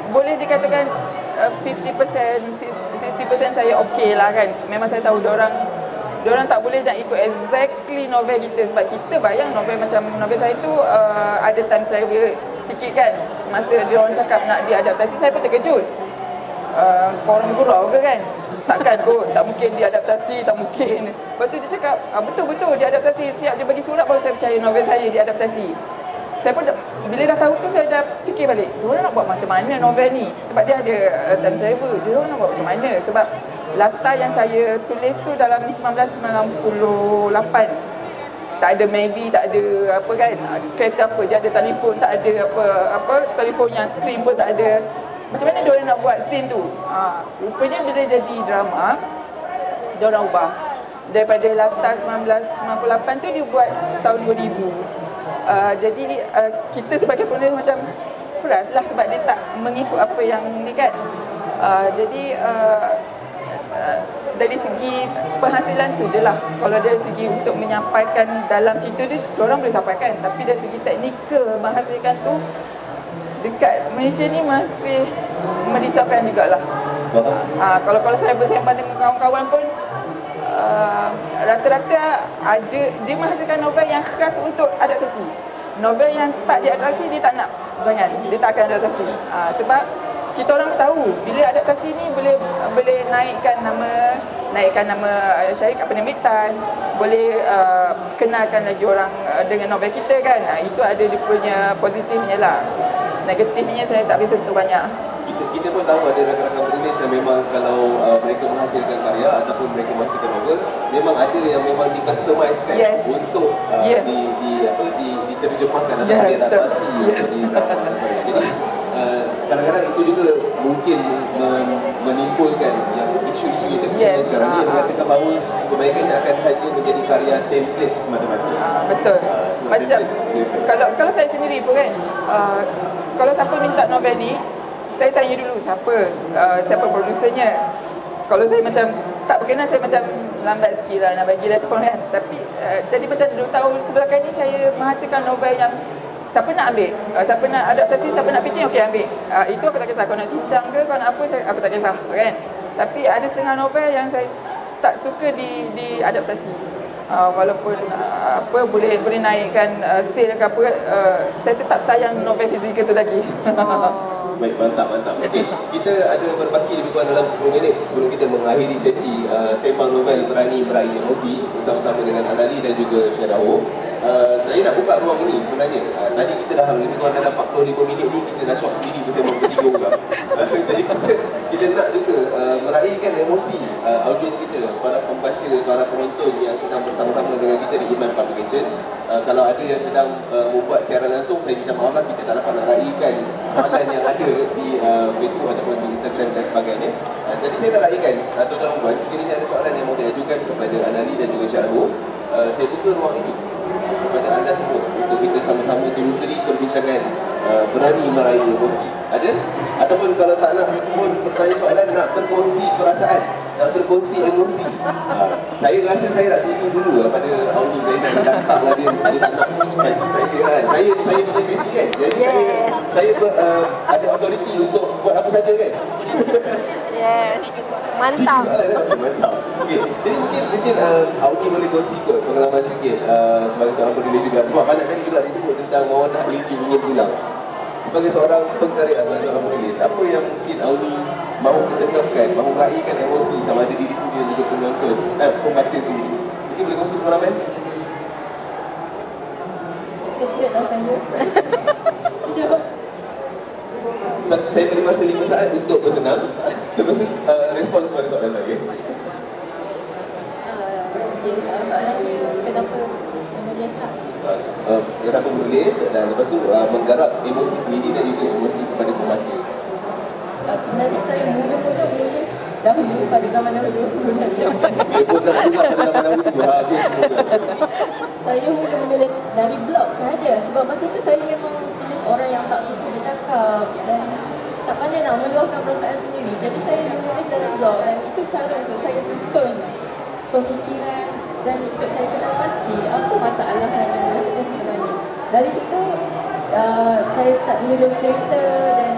C: boleh dikatakan 50%, 60% saya okey lah kan. Memang saya tahu diorang tak boleh nak ikut exactly novel kita. Sebab kita bayang novel saya tu ada time travel sikit kan. Masa diorang cakap nak diadaptasi, saya pun terkejut. Korang gurau ke kan? Takkan kot, tak mungkin diadaptasi, tak mungkin. Lepas tu dia cakap, betul-betul diadaptasi, siap dia bagi surat baru saya percaya novel saya diadaptasi. Saya pun bila dah tahu tu, saya dah fikir balik, diorang nak buat macam mana novel ni? Sebab dia ada time travel, diorang nak buat macam mana? Sebab latar yang saya tulis tu dalam 1998. Tak ada maybe, tak ada apa kan, kereta apa je, ada telefon, tak ada apa telefon yang screen pun tak ada. Macam mana diorang nak buat scene tu? Rupanya bila jadi drama, diorang ubah. Daripada latar 1998 tu dia buat tahun 2000. Jadi kita sebagai penulis macam frust lah sebab dia tak mengikut apa yang ni kan. Jadi dari segi penghasilan tu je lah. Kalau dari segi untuk menyampaikan dalam cerita dia, diorang boleh sampaikan. Tapi dari segi teknikal menghasilkan tu, dekat Malaysia ni masih merisaukan jugalah. Kalau saya bersembang dengan kawan-kawan pun rata-rata ada dia menghasilkan novel yang khas untuk adaptasi. Novel yang tak diadaptasi dia tak nak, dia tak akan adaptasi. Sebab kita orang tahu bila adaptasi ni boleh naikkan nama syarikat penerbitan, boleh kenalkan lagi orang dengan novel kita kan. Itu ada dia punya positifnya lah. Negatifnya saya tak boleh sentuh banyak.
A: Kita pun tahu ada rakan-rakan penulis yang memang kalau mereka menghasilkan karya ataupun mereka menghasilkan novel, memang ada yang memang di-customizekan untuk diterjemahkan atau diadaptasi di drama dan sebagainya. Jadi kadang-kadang itu juga mungkin menimbulkan yang isu-isu yang terjadi sekarang ni, mengatakan bahawa kebanyakannya akan hanya menjadi karya template semata-mata.
C: Betul. Macam kalau saya sendiri pun kan, kalau siapa minta novel ni, saya tanya dulu siapa produsernya. Kalau saya macam tak berkenan, saya macam lambat sikit lah nak bagi respon kan. Tapi jadi macam 2 tahun kebelakang ni saya menghasilkan novel yang siapa nak ambil, siapa nak adaptasi, siapa nak pitching, okey ambil. Itu aku tak kisah, kau nak cincang ke, kau nak apa, aku tak kisah kan. Tapi ada setengah novel yang saya tak suka diadaptasi. Walaupun boleh naikkan sale ke apa, saya tetap sayang novel fizikal tu lagi.
A: Baik, mantap. Okey, kita ada berbaki lebih kurang dalam 10 minit sebelum kita mengakhiri sesi sembang novel Berani Meraih Emosi bersama-sama dengan Anali dan juga Syaraho. Saya nak buka ruang ini sebenarnya. Tadi kita dah lebih kurang dalam 45 minit ni kita dah shock sendiri bersama bertiga orang. Jadi kita nak juga meraihkan emosi audiens kita, para pembaca, para penonton yang sedang bersama-sama dengan kita di Iman Publication. Kalau ada yang sedang membuat siaran langsung, saya minta maaf lah, kita tak dapat nak raikan soalan yang ada di Facebook ataupun di Instagram dan sebagainya. Jadi saya nak raikan tuan-tuan dan puan, sekiranya ada soalan yang mau diajukan kepada Anali dan juga Syaraho, saya buka ruang ini kepada anda semua untuk kita sama-sama telusuri perbincangan Berani Meraih Emosi. Ada? Ataupun kalau tak nak pun bertanya soalan, nak berkongsi perasaan, nak berkongsi emosi. Saya rasa saya nak tunjuk dulu pada Audi Zainal. Tak lah dia tak nak tunjukkan saya punya sesi kan. Jadi saya ada authority untuk buat apa saja kan.
B: Yes. Mantap.
A: Mantap. Okay. Jadi mungkin Audi boleh kongsi kot pengalaman sikit sebagai seorang penulis juga. Sebab banyak kali juga disebut tentang mawadah linki ingin pulang. Sebagai seorang pengkarya, sebagai seorang penulis, apa yang mungkin Audi mahu mendekatkan, mahu meraihkan emosi sama ada diri sendiri dan juga penonton, pembaca sendiri. Mungkin boleh kongsi pengalaman?
D: Kejut lah saya. Kejut.
A: Saya beri masa 5 saat untuk bertenang. Lepas tu respon kepada soalan saya.
D: Soalan ni kenapa menulis hak?
A: Kenapa menulis dan lepas tu menggarap emosi sendiri dan juga emosi kepada pembaca.
D: Sebenarnya saya mula-mula menulis dahulu pada zaman dahulu.
A: Dia pun dah juga pada zaman dahulu. Habis semua.
D: Saya mula menulis dari blog sahaja sebab masa tu saya memang jenis orang yang tak suka bercakap dan tak pandai nak meluahkan perasaan sendiri. Jadi saya menulis dalam blog dan itu cara untuk saya susun pemikiran dan untuk saya kenal pasti apa masalah saya sebenarnya. Dari situ saya start menulis cerita dan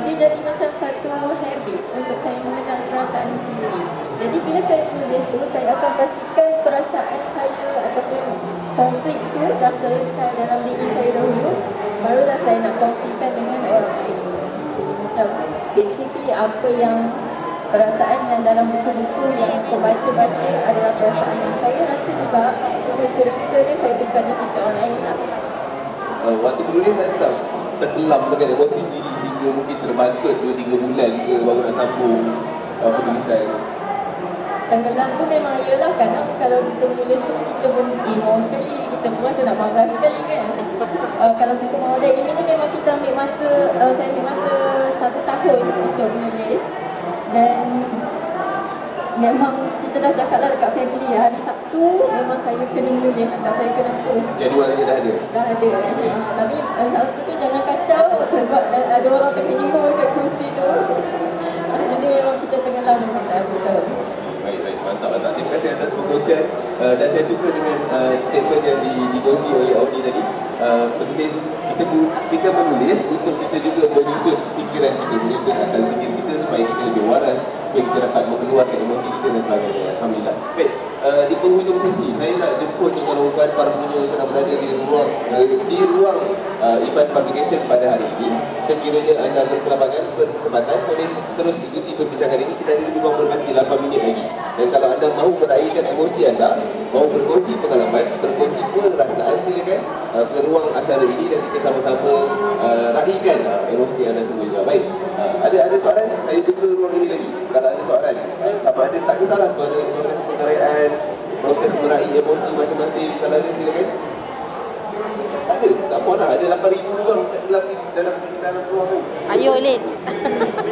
D: dia jadi macam satu habit untuk saya mengenal perasaan sendiri. Jadi bila saya tulis tu, saya akan pastikan perasaan saya ataupun konflik itu dah selesai dalam diri saya dahulu, barulah saya nak kongsikan dengan orang lain. Macam basically apa yang perasaan yang dalam buku-buku yang aku baca-baca adalah perasaan yang saya rasa juga, cuma cerita ni saya bukan cerita orang lain lah.
A: Waktu menulis saya tak terkelam dengan emosi sendiri sehingga mungkin terbantut 2-3 bulan ke baru nak sambung penulisan.
D: Tenggelam tu memang ialah kadang kalau kita menulis tu kita pun emo sekali, kita pun rasa nak marah sekali kan. Kalau buku Mawadah ini ni memang kita ambil masa, saya ambil masa 1 tahun untuk menulis. Dan memang kita dah cakap lah dekat family ya, hari Sabtu memang saya kena menulis sebab saya kena post.
A: Jadualnya dah ada?
D: Dah ada. Tapi hari Sabtu tu jangan kacau sebab ada orang tengah emo dekat kursi tu. Jadi memang kita tenggelam dalam masa 1 tahun.
A: Baik, mantap. Terima kasih atas perkongsian dan saya suka dengan statement yang dikongsi oleh Audi tadi. Penulis, kita menulis untuk kita juga menyusun fikiran kita, menyusun akal fikir kita supaya kita lebih waras, supaya kita dapat mengeluarkan emosi kita dan sebagainya. Alhamdulillah. Baik, di penghujung sesi, saya nak jemput tuan-tuan para pengunjung yang sedang berada di ruang Iban Publication pada hari ini. Sekiranya anda berkelapangan, berkesempatan, boleh terus ikuti perbincangan ini. Kita ada lebih kurang berbaki 8 minit lagi. Dan kalau anda mahu meraihkan emosi anda, mahu berkongsi pengalaman, berkongsi perasaan, silakan ke ruang acara ini dan kita sama-sama raihkan emosi anda semua juga. Baik, ada soalan? Saya buka ruang ini lagi. Kalau ada soalan, sama ada, tak kisahlah pada proses pengarayaan, proses meraih emosi masing-masing. Kalau ada, silakan. Tak ada? Tak apa lah. Ada 8,000 orang dalam ruang ni.
B: Ayo, Lin.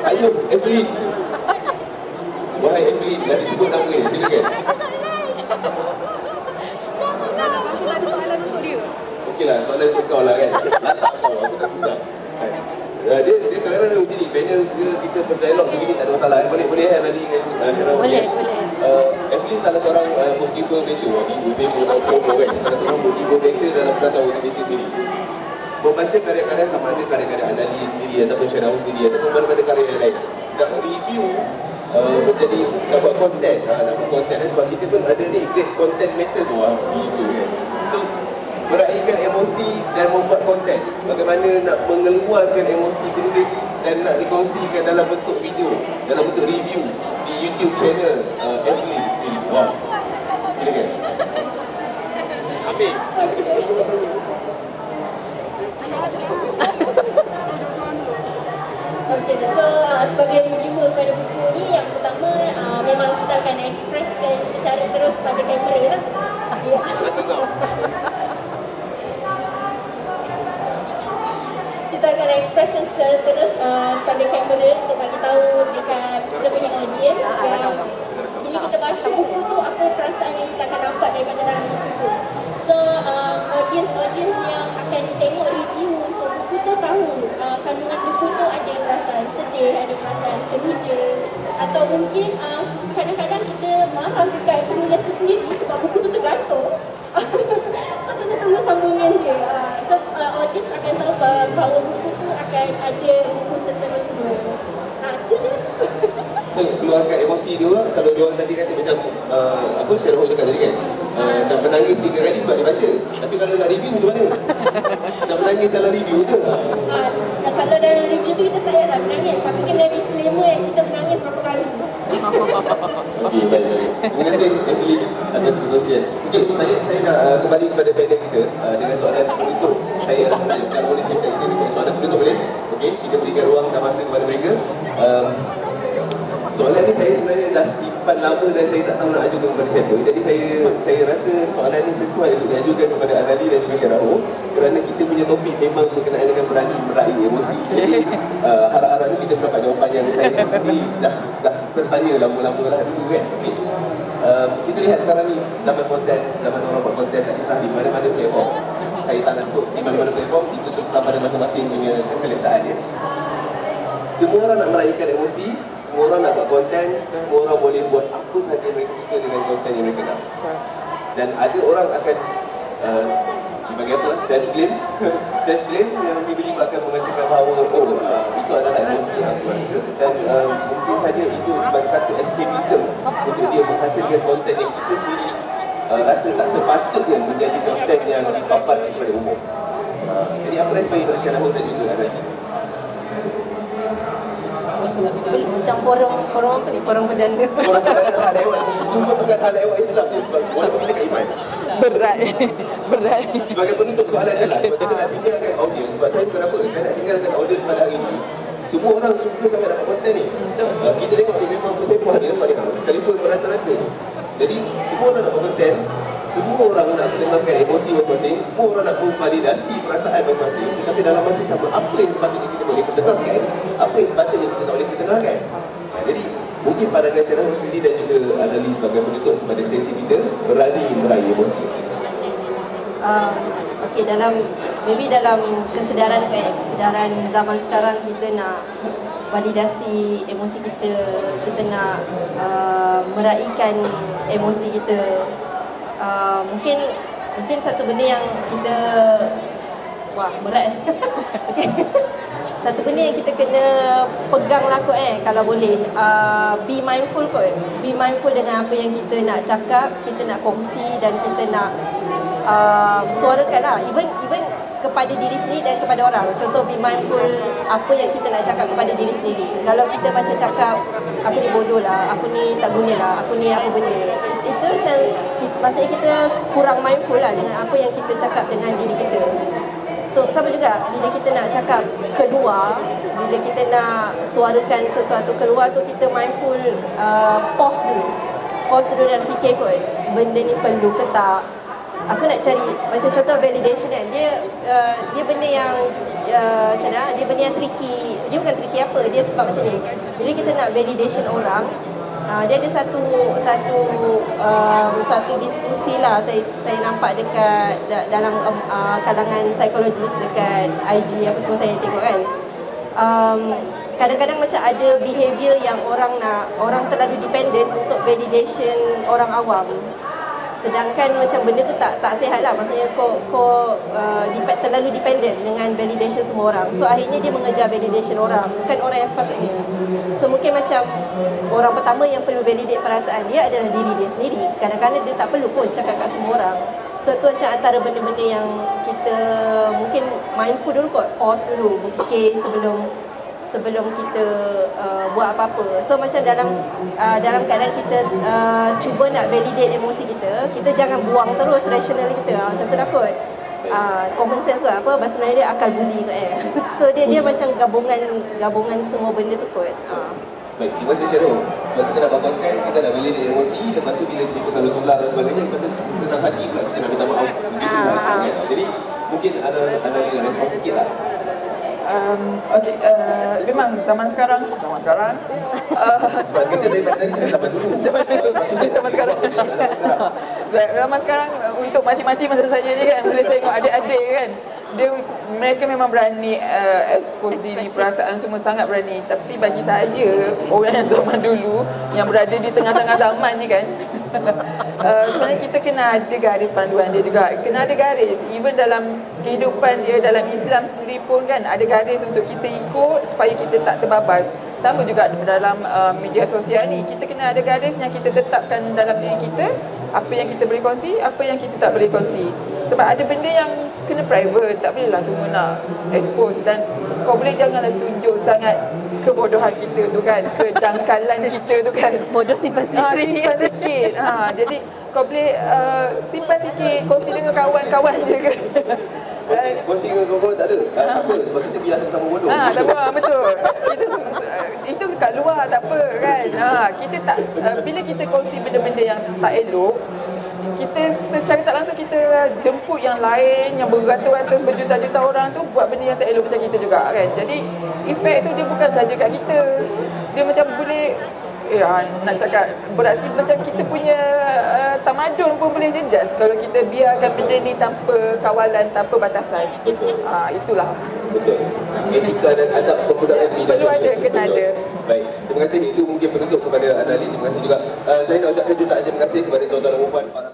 A: Ayo, Evelyn. Wahai Evelyn, dah disebut nama dia. Silakan. Okeylah, soalan untuk kau lah kan. Lantak kau, aku tak kisah. Dia kadang-kadang macam ni, panel kita berdialog begini tak ada masalah. Boleh nanti dengan Syarah.
B: Boleh.
A: Evelyn salah seorang bookkeeper Malaysia. Saya promo kan. Salah seorang bookkeeper Malaysia dalam Persatuan Indonesia sendiri. Membaca karya-karya sama ada karya-karya Anali sendiri ataupun Syarah sendiri ataupun mana-mana karya yang lain. Nak review menjadi nak buat konten. Nak buat konten sebab kita pun ada ni great content matters gitu kan. So meraihkan emosi dan membuat konten. Bagaimana nak mengeluarkan emosi penulis dan nak dikongsikan dalam bentuk video, dalam bentuk review di YouTube channel Evelyn. Wow. Silakan. Ambil.
D: Okay, so sebagai reviewer pada buku ni, yang pertama memang kita akan expresskan secara terus pada kamera lah. Kita akan expression secara terus pada kamera untuk bagi tahu dekat kita punya audience bila kita baca buku tu apa perasaan yang kita akan dapat daripada dalam buku tu. So audience yang akan tengok review untuk buku tu tahu kandungan buku perasaan sedih, ada perasaan gembira, atau mungkin kadang-kadang kita marah dekat penulis tu sendiri sebab buku tu tergantung. So kita tunggu sambungan dia. So audience akan tahu bahawa buku tu akan ada buku seterusnya. Itu je.
A: So keluarkan emosi dia orang. Kalau dia orang tadi kata macam apa Syarul cakap tadi kan, nak menangis 3 kali sebab dia baca. Tapi kalau nak review macam mana? Nak menangis dalam review je.
D: Kalau dalam review tu kita tak payah menangis, tapi kena disclaimer yang kita menangis berapa kali.
A: Okey, baik. Terima kasih Emily atas perkongsian. Okey, saya nak kembali kepada panel kita dengan soalan penutup. Saya rasa kalau boleh saya kita dengan soalan penutup boleh? Okey, kita berikan ruang dan masa kepada mereka. Soalan ni saya sebenarnya dah simpan lama dan saya tak tahu nak ajukan kepada siapa. Jadi saya rasa soalan ni sesuai untuk diajukan kepada Anali dan juga Syarul, kerana kita punya topik memang berkenaan dengan berani meraih emosi. Jadi harap-harap ni kita mendapat jawapan yang saya sendiri dah bertanya lama-lama lah dulu kan. Okay. Kita lihat sekarang ni zaman konten, zaman orang buat konten tak kisah di mana-mana platform. Saya tak nak sebut di mana-mana platform, itu terpulang pada masing-masing punya keselesaan dia. Semua orang nak meraihkan emosi, semua orang nak buat konten, semua orang boleh buat apa sahaja mereka suka dengan konten yang mereka nak. Dan ada orang akan bagi apa lah, self-claim self-claim yang tiba-tiba akan mengatakan bahawa itu adalah emosi yang aku rasa, dan mungkin saja itu sebagai satu escapism untuk dia menghasilkan konten yang kita sendiri rasa tak sepatutnya menjadi konten yang dipaparkan kepada umum. Jadi apa respon daripada Syarul dan juga Anali?
B: Macam porong apa ni? Porong perdana.
A: Porong perdana hal lewat. Cuma bukan hal lewat Islam je, sebab walaupun kita kat iman.
C: Berat.
A: Sebagai penutup soalan je lah, sebab kita nak tinggalkan audience. Sebab saya kenapa? Saya nak tinggalkan audience pada hari ini. Semua orang suka sangat dapat konten ni. Kita tengok ni memang bersepah dia, nampak dia. Telefon berrata-rata ni. Jadi semua orang nak buat konten, semua orang nak ketengahkan emosi masing-masing, semua orang nak memvalidasi perasaan masing-masing. Tetapi dalam masa sama, apa yang sepatutnya kita boleh ketengahkan, apa yang sepatutnya kita tak boleh ketengahkan. Jadi mungkin pandangan Syarul sendiri dan juga Anali sebagai penutup kepada sesi kita, berani meraih emosi.
B: Okey, dalam kesedaran zaman sekarang, kita nak validasi emosi kita, kita nak meraihkan emosi kita. Mungkin satu benda yang kita berat. Okay. Satu benda yang kita kena pegang lah kot kalau boleh, be mindful kot. Be mindful dengan apa yang kita nak cakap, kita nak kongsi, dan kita nak suarakan lah, even kepada diri sendiri dan kepada orang. Contoh, be mindful apa yang kita nak cakap kepada diri sendiri. Kalau kita macam cakap, aku ni bodoh lah, aku ni tak guna lah, aku ni apa benda, itu macam maksudnya kita kurang mindful lah dengan apa yang kita cakap dengan diri kita. So sama juga bila kita nak cakap keluar, bila kita nak suarakan sesuatu keluar tu, kita mindful, pause dulu dan fikir kot, benda ni perlu ke tak. Aku nak cari, macam contoh validation kan, dia benda yang macam mana, dia benda yang tricky. Dia bukan tricky apa, dia sebab macam ni, bila kita nak validation orang, dia ada satu diskusi lah saya nampak dekat dalam kalangan psikologis dekat IG apa semua saya tengok kan. Kadang-kadang macam ada behaviour yang orang terlalu dependent untuk validation orang awam. Sedangkan macam benda tu tak sihat lah. Maksudnya kau terlalu dependent dengan validation semua orang. So akhirnya dia mengejar validation orang, bukan orang yang sepatutnya. So mungkin macam orang pertama yang perlu validate perasaan dia adalah diri dia sendiri. Kadang-kadang dia tak perlu pun cakap kat semua orang. So tu macam antara benda-benda yang kita mungkin mindful dulu kot, pause dulu, berfikir sebelum kita buat apa-apa. So macam dalam keadaan kita cuba nak validate emosi kita, kita jangan buang terus rasional kita. Macam tu dah kot. Common sense kot, apa bahasa Melayu dia akal budi kot So dia macam gabungan semua benda tu kot.
A: Baik, terima kasih Syarul. Sebab kita nak buat konten, kita nak validate emosi, lepas tu bila kita kalau tolak dan sebagainya, lepas tu senang hati pula kita nak minta maaf. Begitu sahaja. Jadi mungkin ada respon sikit lah.
C: Okay, memang zaman sekarang
A: sebab kita daripada tadi cakap zaman dulu.
C: Zaman sekarang Zaman sekarang untuk makcik-makcik masa saya ni kan, boleh tengok adik-adik kan, mereka memang berani expose diri, perasaan semua sangat berani. Tapi bagi saya, orang yang zaman dulu yang berada di tengah-tengah zaman ni kan, sebenarnya kita kena ada garis panduan dia juga. Kena ada garis, even dalam kehidupan dia, dalam Islam sendiri pun kan, ada garis untuk kita ikut supaya kita tak terbabas. Sama juga dalam media sosial ni, kita kena ada garis yang kita tetapkan dalam diri kita, apa yang kita boleh kongsi, apa yang kita tak boleh kongsi. Sebab ada benda yang kena private, tak bolehlah semua nak expose. Dan kau boleh janganlah tunjuk sangat kebodohan kita tu kan, kedangkalan kita tu kan.
B: Bodoh simpan sikit.
C: Simpan sikit. Jadi kau boleh simpan sikit, kongsi dengan kawan-kawan je kan.
A: Kongsi dengan kawan-kawan tak ada. Tak apa, sebab kita biasa sama bodoh.
C: Tak apa, betul. Kita itu dekat luar tak apa kan. Kita tak bila kita kongsi benda-benda yang tak elok, kita secara tak langsung kita jemput yang lain yang beratus-ratus berjuta-juta orang tu buat benda yang tak elok macam kita juga kan. Jadi efek tu dia bukan saja kat kita, dia macam boleh nak cakap berat sikit, macam kita punya tamadun pun boleh jejas kalau kita biarkan benda ni tanpa kawalan, tanpa batasan. Itulah.
A: Betul. Etika dan adab penggunaan media
C: perlu ada, kena ada.
A: Baik, terima kasih. Itu mungkin penutup kepada Anali. Terima kasih juga. Saya nak ucapkan jutaan terima kasih kepada tuan-tuan dan puan-puan para